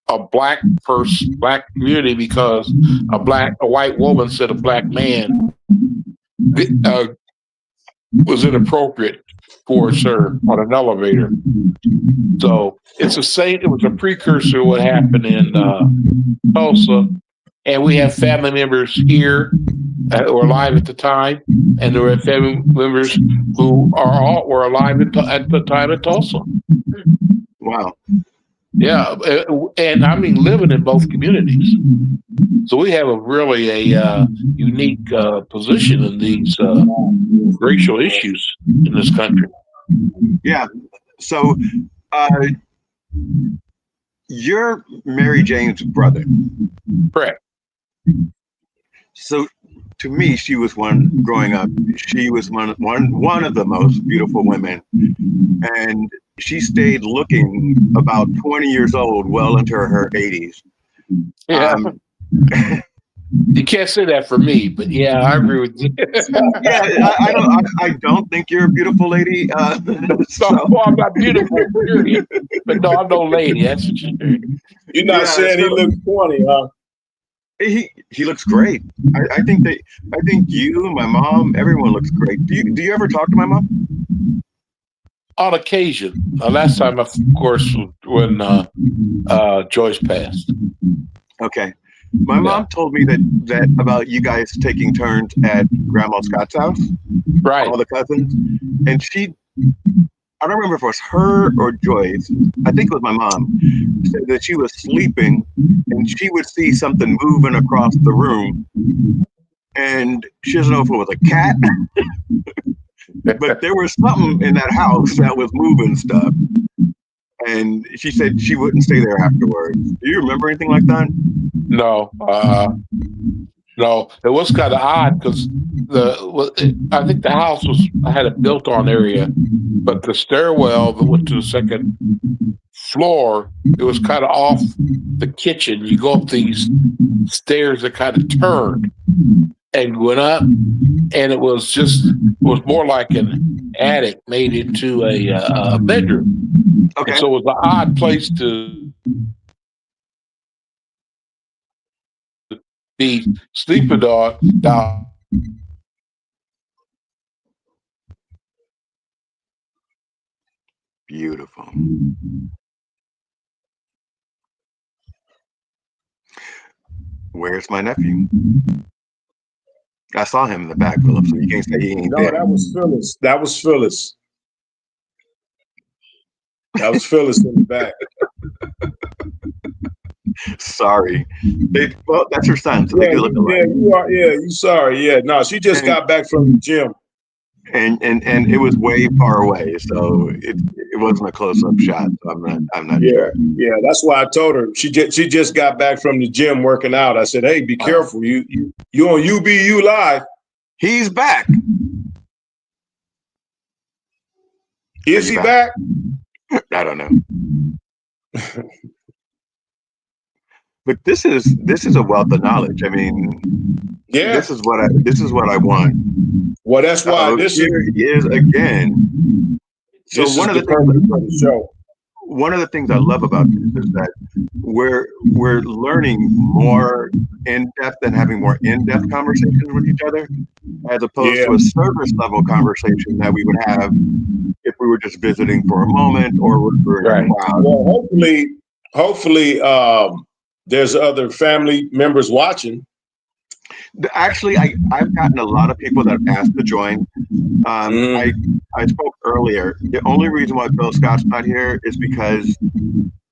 a black community because a white woman said a black man was inappropriate for her on an elevator. So it was a precursor to what happened in Tulsa, and we have family members here who were alive at the time, and there were family members who were alive at the time in Tulsa. wow. Yeah, and I mean living in both communities. So we have a unique position in these racial issues in this country. Yeah. So you're Mary Jane's brother. Correct. So to me, she was growing up. She was one of the most beautiful women, and she stayed looking about 20 years old, well into her 80s. Yeah. You can't say that for me, but yeah, I agree with you. Yeah, I don't think you're a beautiful lady. Well, I'm not beautiful, period. But no, I'm no lady. That's what You're not saying he looks 20, huh? He looks great. I think you, my mom, everyone looks great. Do you ever talk to my mom? On occasion. Last time, of course, when Joyce passed. Okay. My mom told me that about you guys taking turns at Grandma Scott's house, right? All the cousins, and I don't remember if it was her or Joyce. I think it was my mom. Said that she was sleeping and she would see something moving across the room, and she doesn't know if it was a cat, but there was something in that house that was moving stuff. And she said she wouldn't stay there afterwards. Do you remember anything like that? No. No, it was kind of odd because I think the house had a built-on area, but the stairwell that went to the second floor, it was kind of off the kitchen. You go up these stairs that kind of turned and went up, and it was more like an attic made into a bedroom. Okay. And so it was an odd place to be sleeping down. Beautiful. Where's my nephew? I saw him in the back, Philip, so you can't say he ain't there. No, that was Phyllis. That was Phyllis. That was Phyllis in the back. Sorry. Well, that's her son, so Yeah, they do look alike. you sorry. Yeah, no, she just got back from the gym. and it was way far away, so it wasn't a close up shot. So I'm not Yeah, sure. yeah. That's why I told her she just got back from the gym working out. I said, "Hey, be careful. You on UBU live? He's back. Is he back? I don't know. But this is a wealth of knowledge. I mean, Yeah. this is what I want. Well, that's why Here he is again. So one of the purpose of the show. One of the things I love about this is that we're learning more in depth and having more in depth conversations with each other, as opposed to a surface level conversation that we would have if we were just visiting for a moment or we were in a crowd. Well, hopefully, there's other family members watching. Actually, I've gotten a lot of people that have asked to join. I spoke earlier. The only reason why Bill Scott's not here is because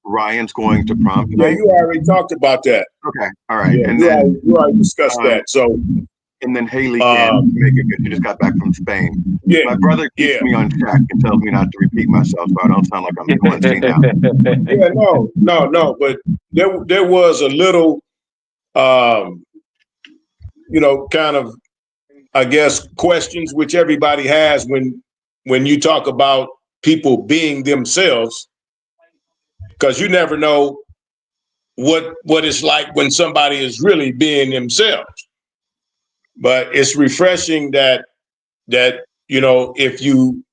Ryan's going to prom tonight. Yeah, you already talked about that. Okay, all right. Yeah, and then you already discussed that. So, and then Haley can't make it because she just got back from Spain. Yeah, my brother keeps me on track and tells me not to repeat myself, so I don't sound like I'm Quincy now. Yeah, no. But there was a little, kind of, I guess, questions which everybody has when you talk about people being themselves, because you never know what it's like when somebody is really being themselves. But it's refreshing that if you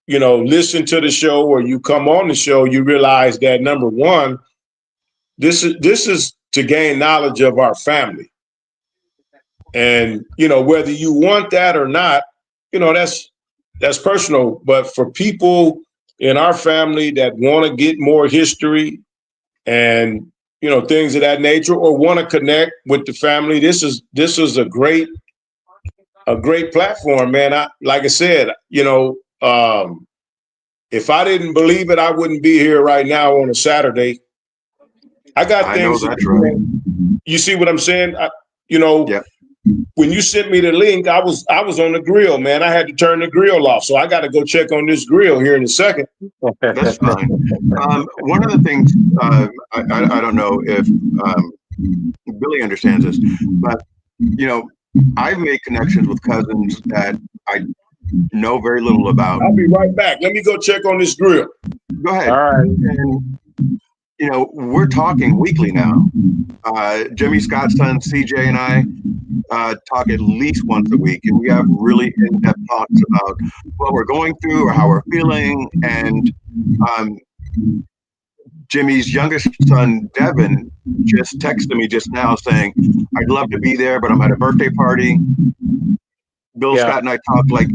listen to the show or you come on the show, you realize that, number one, this is to gain knowledge of our family. And, whether you want that or not, that's personal. But for people in our family that want to get more history and, things of that nature, or want to connect with the family, this is a great platform, man. Like I said, if I didn't believe it, I wouldn't be here right now on a Saturday. I got things. I know that's right. You see what I'm saying? Yep. When you sent me the link, I was on the grill, man. I had to turn the grill off, so I got to go check on this grill here in a second. That's fine. One of the things I don't know if Billy understands this, but I've made connections with cousins that I know very little about. I'll be right back. Let me go check on this grill. Go ahead. All right. And, we're talking weekly now. Jimmy Scott's son, CJ, and I talk at least once a week, and we have really in-depth talks about what we're going through or how we're feeling. And Jimmy's youngest son, Devin, just texted me just now saying, I'd love to be there, but I'm at a birthday party. Bill Scott and I talk like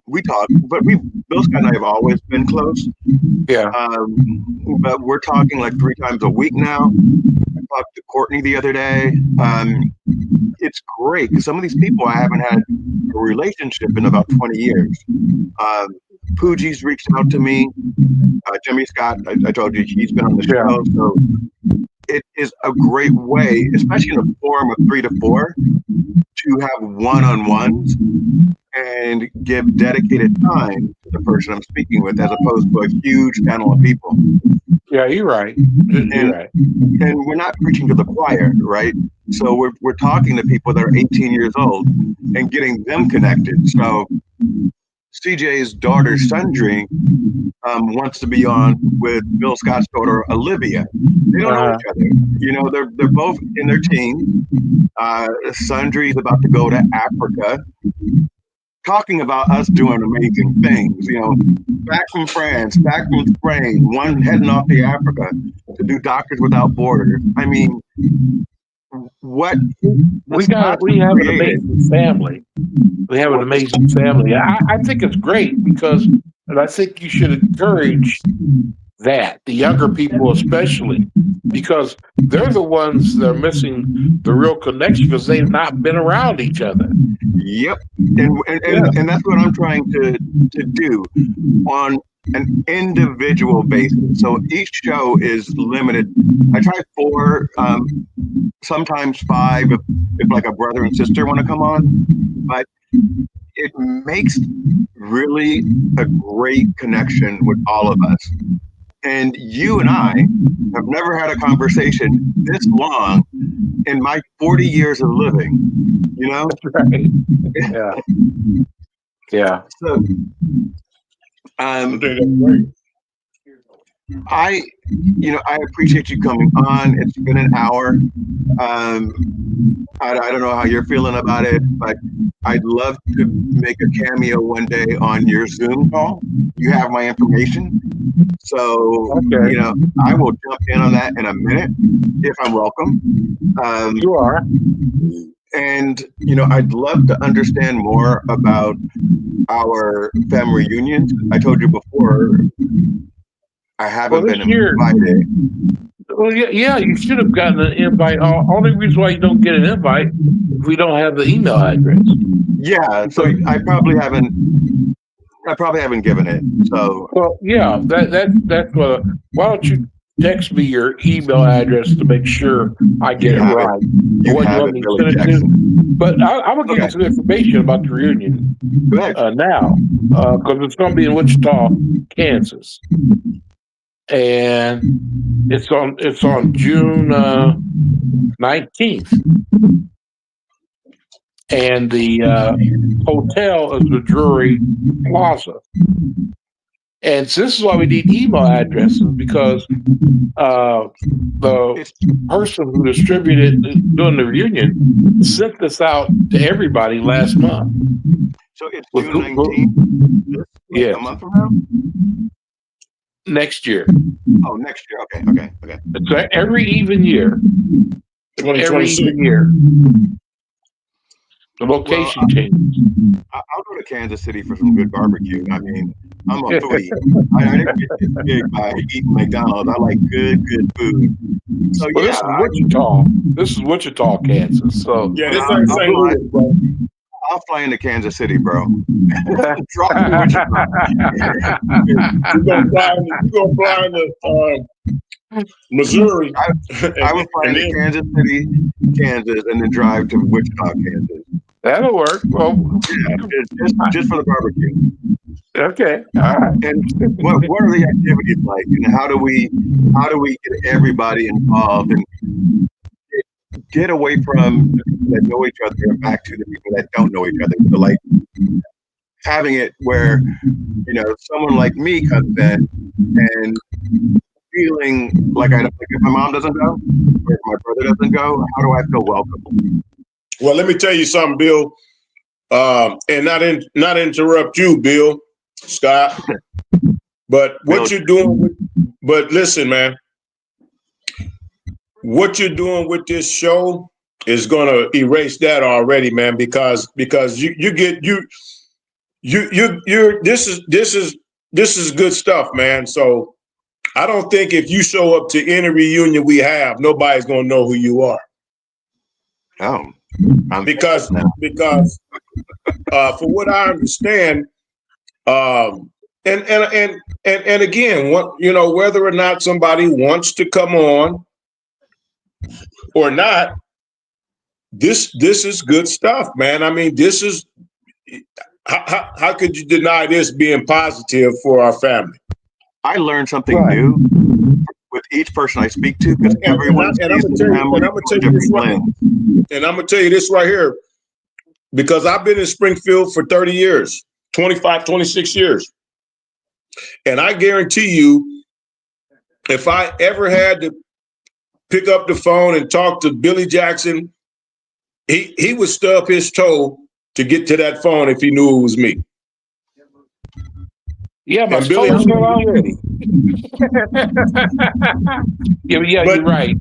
we talk, but Bill Scott and I have always been close. Yeah. But we're talking like 3 times a week now. I talked to Courtney the other day. It's great because some of these people I haven't had a relationship in about 20 years. Pooji's reached out to me. Jimmy Scott, I told you he's been on the show. So it is a great way, especially in a forum of 3 to 4, to have one-on-ones and give dedicated time to the person I'm speaking with, as opposed to a huge panel of people. Yeah, you're right. You're right. And we're not preaching to the choir, right? So we're talking to people that are 18 years old and getting them connected. So CJ's daughter, Sundry, wants to be on with Bill Scott's daughter, Olivia. They don't know each other. They're both in their teens. Sundry's about to go to Africa, talking about us doing amazing things. Back from France, back from Spain, one heading off to Africa to do Doctors Without Borders. I mean, we have an amazing family. We have an amazing family. I think it's great because, and I think you should encourage that, the younger people especially, because they're the ones that are missing the real connection because they've not been around each other. Yep. And that's what I'm trying to do on an individual basis. So each show is limited. I try 4, sometimes 5 if like a brother and sister want to come on. But it makes really a great connection with all of us. And you and I have never had a conversation this long in my 40 years of living, you know? Right. Yeah. Yeah. So, I think that's great. I appreciate you coming on. It's been an hour. I don't know how you're feeling about it, but I'd love to make a cameo one day on your Zoom call. You have my information. So, Okay. I will jump in on that in a minute if I'm welcome. You are. And, I'd love to understand more about our family reunions. I told you before, I haven't Well, this been year- invited. Well, yeah, you should have gotten an invite. Only reason why you don't get an invite if we don't have the email address. Yeah, so I probably haven't given it. So, Well, yeah, that's what. Why don't you text me your email address to make sure I get it have it. right? you What, you have want it, me to Billy send it to? Jackson. But I'm gonna give Okay. you some information about the reunion Go ahead. now, because it's gonna be in Wichita, Kansas, and it's on June 19th, and the hotel is the Drury Plaza. And so this is why we need email addresses, because the person who distributed during the reunion sent this out to everybody last month. So it's With June who- 19th. Yes. A month from now? Next year. Oh, next year. Okay. It's every even year. Every 2026. even year. The location changes. I'll go to Kansas City for some good barbecue. I mean, I'm a foodie. I didn't get this big by eating McDonald's. I like good food. So Well, yeah, this is Wichita. This is Wichita, Kansas. So Yeah, this I'll- ain't I'll St. fly- Louis, bro. I'll fly into Kansas City, bro. Drop me to Wichita. You're gonna fly into Missouri. I would fly and into then- Kansas City, Kansas, and then drive to Wichita, Kansas. that'll work. Well, Yeah, just for the barbecue. okay. All right. And what are the activities like, and how do we get everybody involved and get away from the people that know each other and back to the people that don't know each other? So like having it where someone like me comes in and feeling like if my mom doesn't go or if my brother doesn't go, how do I feel welcome? Well, let me tell you something, Bill, and not interrupt you, Bill, Scott. But what you're doing, but listen, man, what you're doing with this show is gonna erase that already, man, because you're this is good stuff, man. So I don't think if you show up to any reunion we have, nobody's gonna know who you are. Oh, Because for what I understand, and again, whether or not somebody wants to come on or not, this is good stuff, man. I mean, this is how could you deny this being positive for our family? I learned something Right. new with each person I speak to because everyone and I'm sees gonna the tell you- family and I'm gonna through a tell you this different right- lens. And I'm gonna tell you this right here, because I've been in Springfield for 30 years, 25, 26 years. And I guarantee you, if I ever had to pick up the phone and talk to Billy Jackson, he would stub his toe to get to that phone if he knew it was me. Yeah, my And Billy, phone's not already. Yeah, But- you're right.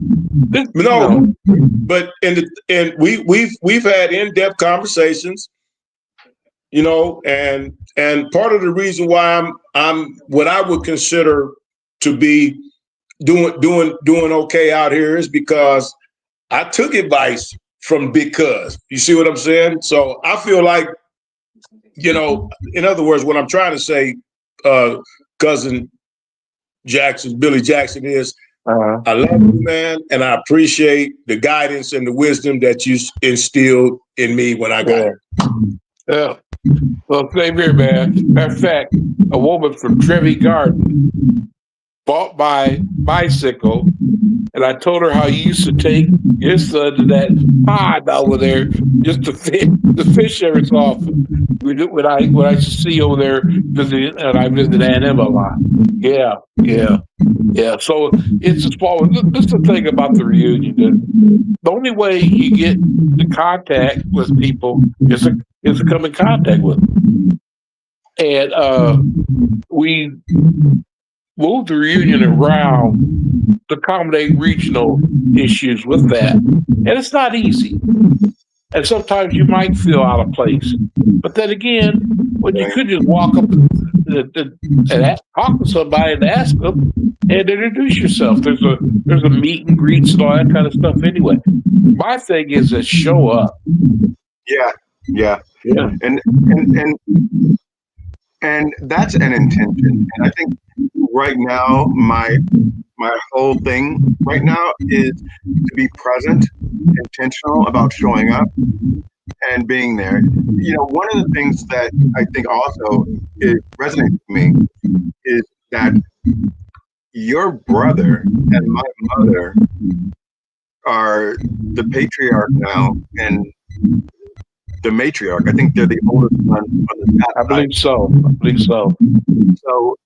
This- No, but and we've had in-depth conversations, and part of the reason why I'm what I would consider to be doing okay out here is because I took advice from Big Cuz. You see what I'm saying? So I feel like, in other words, what I'm trying to say, cousin Jackson, Billy Jackson, is I love you, man, and I appreciate the guidance and the wisdom that you instilled in me when I got here. Yeah. Well, same here, man. Matter of fact, a woman from Trevi Garden bought my bicycle, and I told her how you used to take your son to that pond over there just to fish every so often. When I used to see over there visiting, and I visited Aunt Emma a lot. Yeah. So it's a small. This is the thing about the reunion. The only way you get to contact with people is to come in contact with them. And we moved the reunion around to accommodate regional issues with that. And it's not easy. And sometimes you might feel out of place. But then again, when you could just walk up and talk to somebody and ask them and introduce yourself. There's a meet and greets and all that kind of stuff anyway. My thing is to show up. Yeah. And that's an intention. And I think right now my whole thing right now is to be present, intentional about showing up and being there. One of the things that I think also resonates with me is that your brother and my mother are the patriarch now and the matriarch. I think they're the oldest one on the I believe so. So,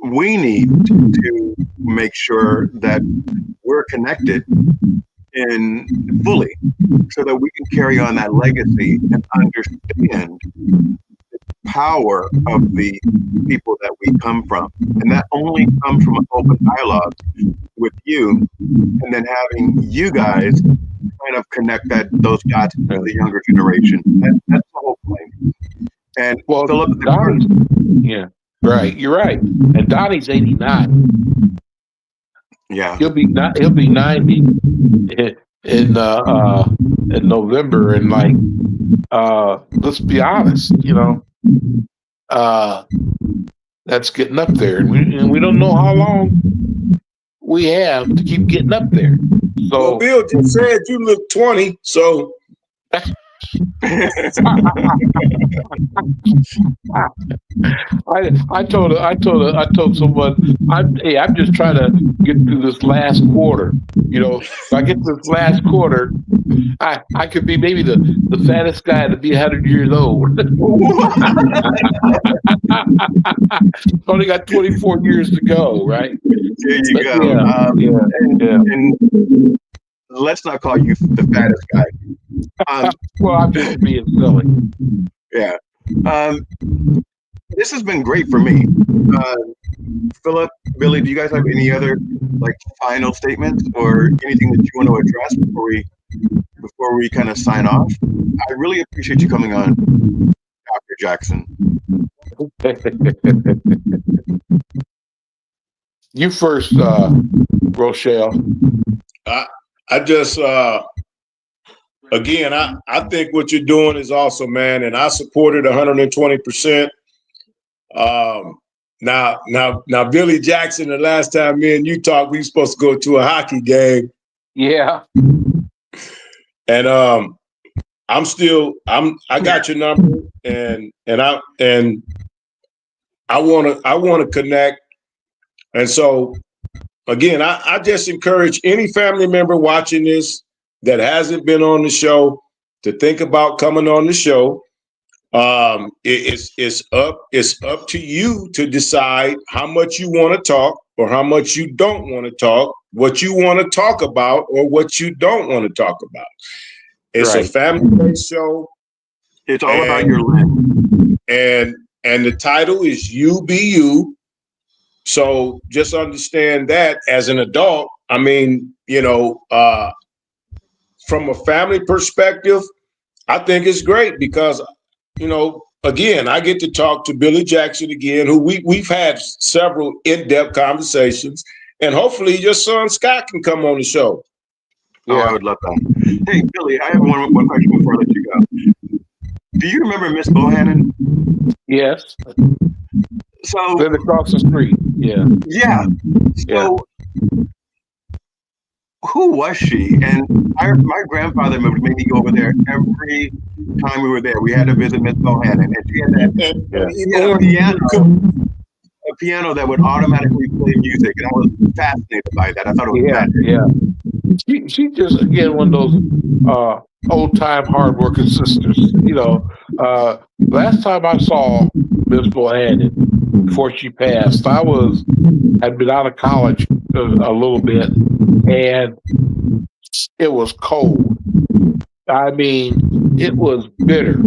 we need to make sure that we're connected in fully so that we can carry on that legacy and understand the power of the people that we come from. And that only comes from an open dialogue with you, and then having you guys kind of connect those dots to the younger generation. That's the whole point. And well, Philip, yeah, right. You're right. And Donnie's 89. Yeah, he'll be 90 in November. And let's be honest, that's getting up there, and we don't know how long we have to keep getting up there. So well, Bill just said you look 20, so I told someone, I'm just trying to get through this last quarter. If I get this last quarter, I could be maybe the fattest guy to be 100 years old. Only got 24 years to go, right? There you go. And let's not call you the fattest guy. Well, I'm just being silly. Yeah. This has been great for me. Philip, Billy, do you guys have any other final statements or anything that you want to address before we kind of sign off? I really appreciate you coming on, Dr. Jackson. You first, Rochelle. I just again, I think what you're doing is awesome, man, and I support it 120%. Now, Billy Jackson, the last time me and you talked, we were supposed to go to a hockey game. Yeah. And I got your number, and I want to connect. And so, again, I just encourage any family member watching this that hasn't been on the show to think about coming on the show. It's up to you to decide how much you want to talk or how much you don't want to talk, what you want to talk about or what you don't want to talk about. It's right. A family-based show. It's all about your lens. And the title is You Be You. So just understand that as an adult, I mean, from a family perspective, I think it's great because, again, I get to talk to Billy Jackson again, who we've had several in-depth conversations, and hopefully your son Scott can come on the show. Yeah, I would love that. Hey, Billy, I have one question before I let you go. Do you remember Miss Bohannon? Yes. So live across the street. Yeah. Yeah. So who was she? And my grandfather would make me go over there every time we were there. We had to visit Miss Bohannon, and she had a piano that would automatically play music, and I was fascinated by that. I thought it was magic. Yeah. She just again one of those old time hard working sisters. Last time I saw Miss Bohannon before she passed, had been out of college a little bit, and it was cold. I mean, it was bitter.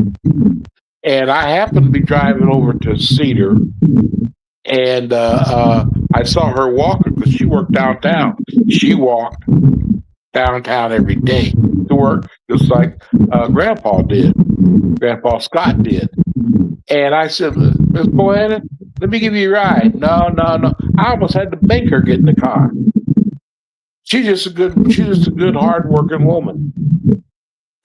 And I happened to be driving over to Cedar, and I saw her walking because she worked downtown. She walked downtown every day to work, just like Grandpa Scott did. And I said, Miss Bohannon, let me give you a ride. No. I almost had to make her get in the car. She's just a good, hard-working woman.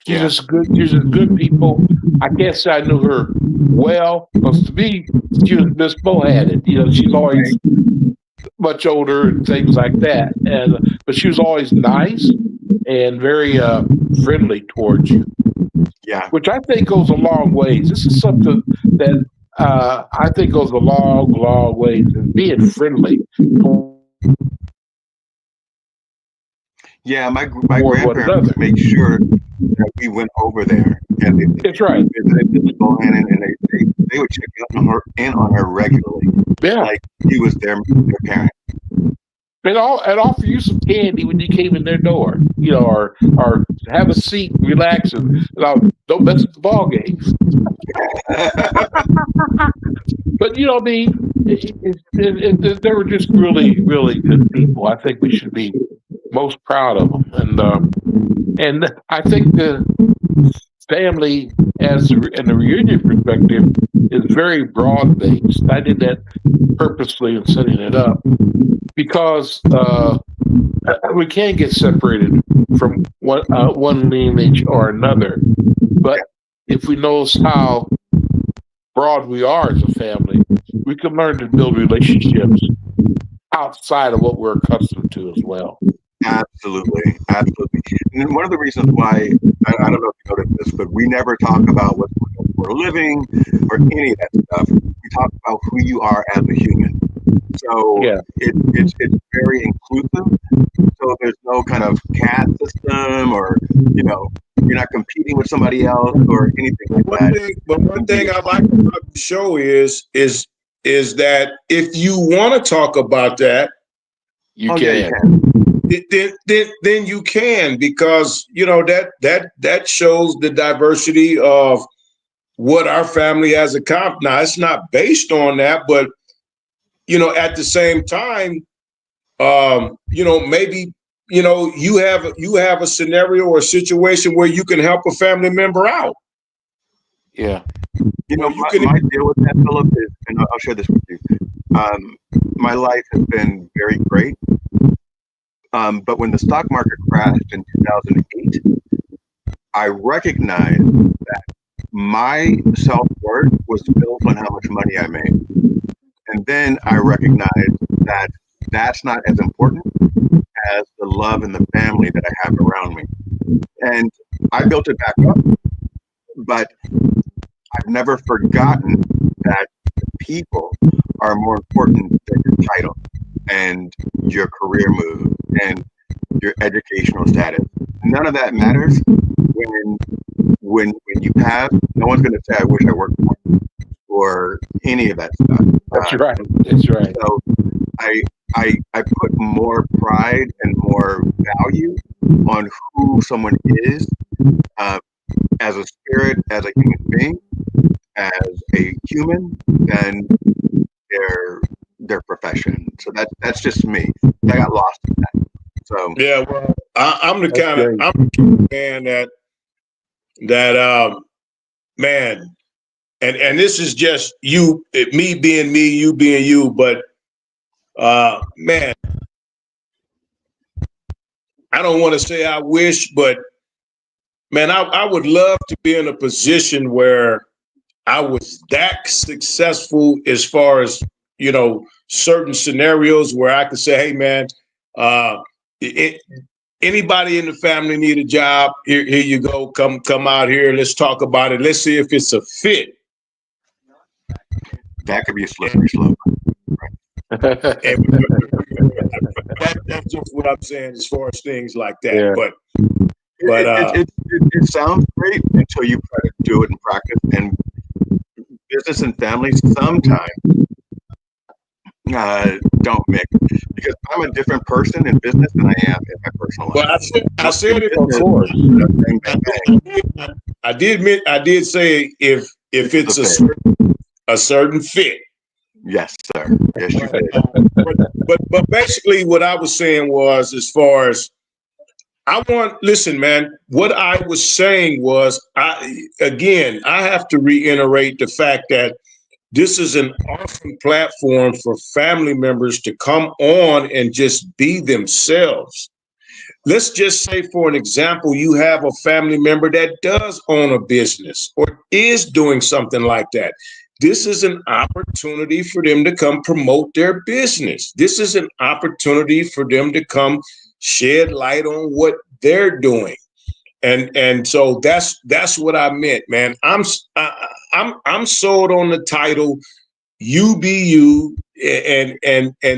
She's just good people. I can't say I knew her well, because to me, she was Miss Bohannon. She's always much older and things like that. But she was always nice and very friendly towards you. Yeah. Which I think goes a long ways. This is something that I think goes a long, long ways in being friendly. Yeah, my grandparents would make sure that we went over there, and that's right. Visited Miss Bohannon, and they would check in on her regularly. Yeah, like he was their parent. And offer you some candy when you came in their door, or have a seat, relax, and don't mess with the ball game. But they were just really, really good people. I think we should be most proud of them, and I think the family, in the reunion perspective, is very broad based. I did that purposely in setting it up because we can't get separated from one lineage or another. But if we know how broad we are as a family, we can learn to build relationships outside of what we're accustomed to as well. Absolutely. And one of the reasons why, I don't know if you noticed this, but we never talk about what's for a living or any of that stuff. We talk about who you are as a human. So it's very inclusive. So there's no kind of caste system, or you're not competing with somebody else or anything like that. One thing I like about the show is that if you want to talk about that, you can. Then you can, because that shows the diversity of what our family has accomplished. Now, it's not based on that, but at the same time, maybe you have a scenario or a situation where you can help a family member out. Yeah. My deal with that, Philip, is, and I'll share this with you. My life has been very great. But when the stock market crashed in 2008, I recognized that my self-worth was built on how much money I made. And then I recognized that that's not as important as the love and the family that I have around me. And I built it back up, but I've never forgotten that people are more important than your title and your career move and your educational status. None of that matters when you have. No one's going to say, "I wish I worked more," or any of that stuff. That's right. That's right. So I put more pride and more value on who someone is as a spirit, as a human being, as a human, than their profession. So that's just me. I got lost in that. So yeah, well, I'm the kind of man that man, and this is just me being me, you being you, but man, I don't want to say I wish, but man, I would love to be in a position where I was that successful as far as, certain scenarios where I could say, hey, man, anybody in the family need a job? Here you go. Come out here. Let's talk about it. Let's see if it's a fit. That could be a slippery slope. And that's just what I'm saying as far as things like that. Yeah. But It sounds great until you try to do it in practice. And business and family sometimes don't mix, because I'm a different person in business than I am in my personal life. well, I said it Of before. course. Bang, bang, bang. I did say if it's a certain fit. Yes, sir. Yes, you did. But basically what I was saying was, as far as listen, man, what I was saying was, I have to reiterate the fact that this is an awesome platform for family members to come on and just be themselves. Let's just say, for an example, you have a family member that does own a business or is doing something like that. This is an opportunity for them to come promote their business. This is an opportunity for them to come shed light on what they're doing. And so that's what I meant, man. I'm sold on the title, You Be You, and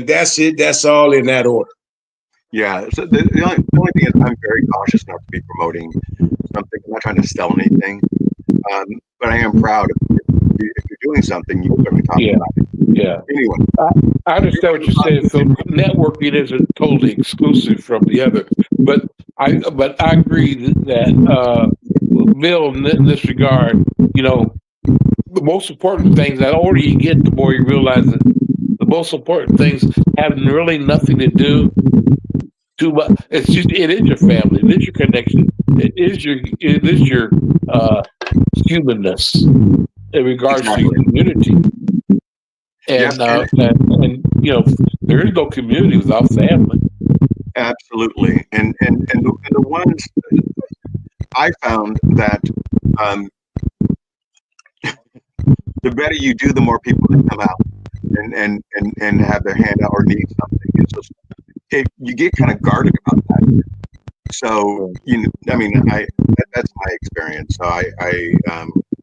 that's it. That's all in that order. Yeah. So the only thing is, I'm very cautious not to be promoting something. I'm not trying to sell anything. But I am proud if you're doing something, you certainly talk about it. Yeah. Anyway. I understand what you're saying. So networking isn't totally exclusive from the other, but I agree that Bill, in this regard, the most important things, the older you get, the more you realize that the most important things have really nothing to do too much. It is your family, it is your connection, it is your humanness in regards to your community. And, there is no community without family. Absolutely. And the ones I found that the better you do, the more people that come out and have their hand out or need something. And so you get kind of guarded about that. So that's my experience. So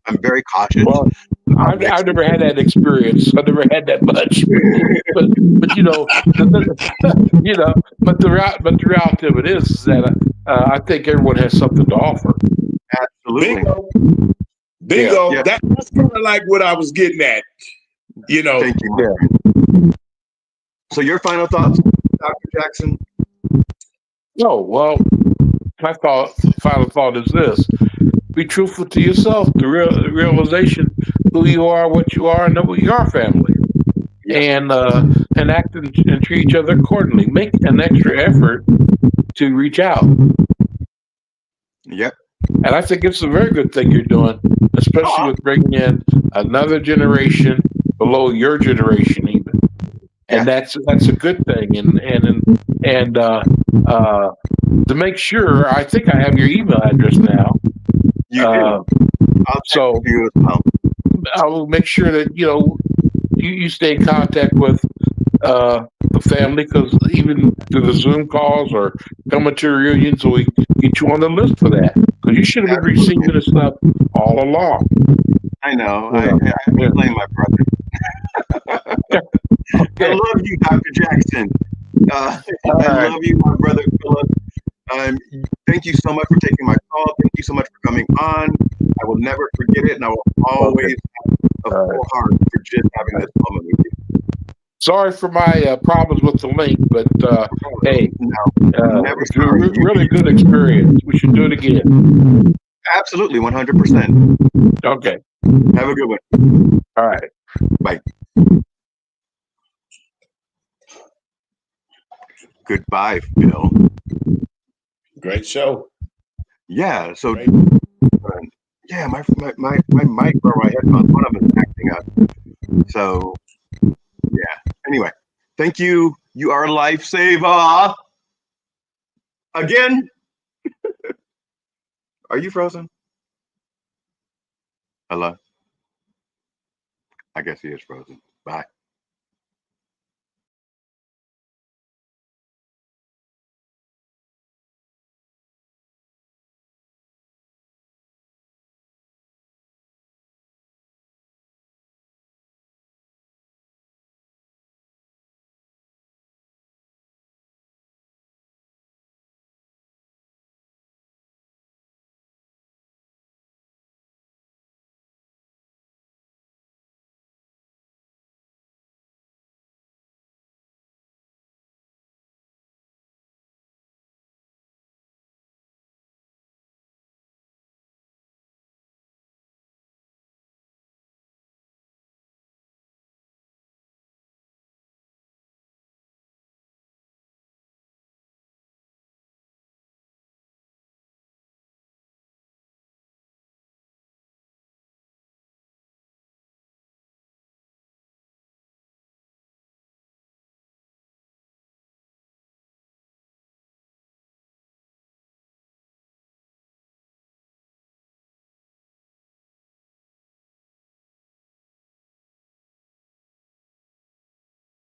I'm very cautious. Well, I've never had that experience. I've never had that much, but but the reality of it is that I think everyone has something to offer. Absolutely. Bingo. Yeah. That's kind of like what I was getting at. Thank you. Yeah. So your final thoughts, Dr. Jackson? Oh, well, my final thought is this: be truthful to yourself. The realization who you are, what you are, and know you are family. Yes. And act and treat each other accordingly. Make an extra effort to reach out. Yep. And I think it's a very good thing you're doing, especially with bringing in another generation below your generation, even. And that's a good thing. And to make sure, I think I have your email address now. You do. So you as well. I will make sure that you stay in contact with the family, because even through the Zoom calls or coming to reunions, so we get you on the list for that, because you should have been receiving this stuff all along. I know. I blame my brother. Okay. I love you, Dr. Jackson. I love you, my brother Philip. Thank you so much for taking my call. Thank you so much for coming on. I will never forget it, and I will always have a full heart for just having this moment with you. Sorry for my problems with the link, but hey, it's a really good experience. We should do it again. Absolutely, 100%. Okay. Have a good one. All right. Bye. Goodbye, Phil. Great show. Yeah. So, yeah, my mic or my headphones, one of them is acting up. So, yeah. Anyway, thank you. You are a lifesaver. Again. Are you frozen? Hello? I guess he is frozen. Bye.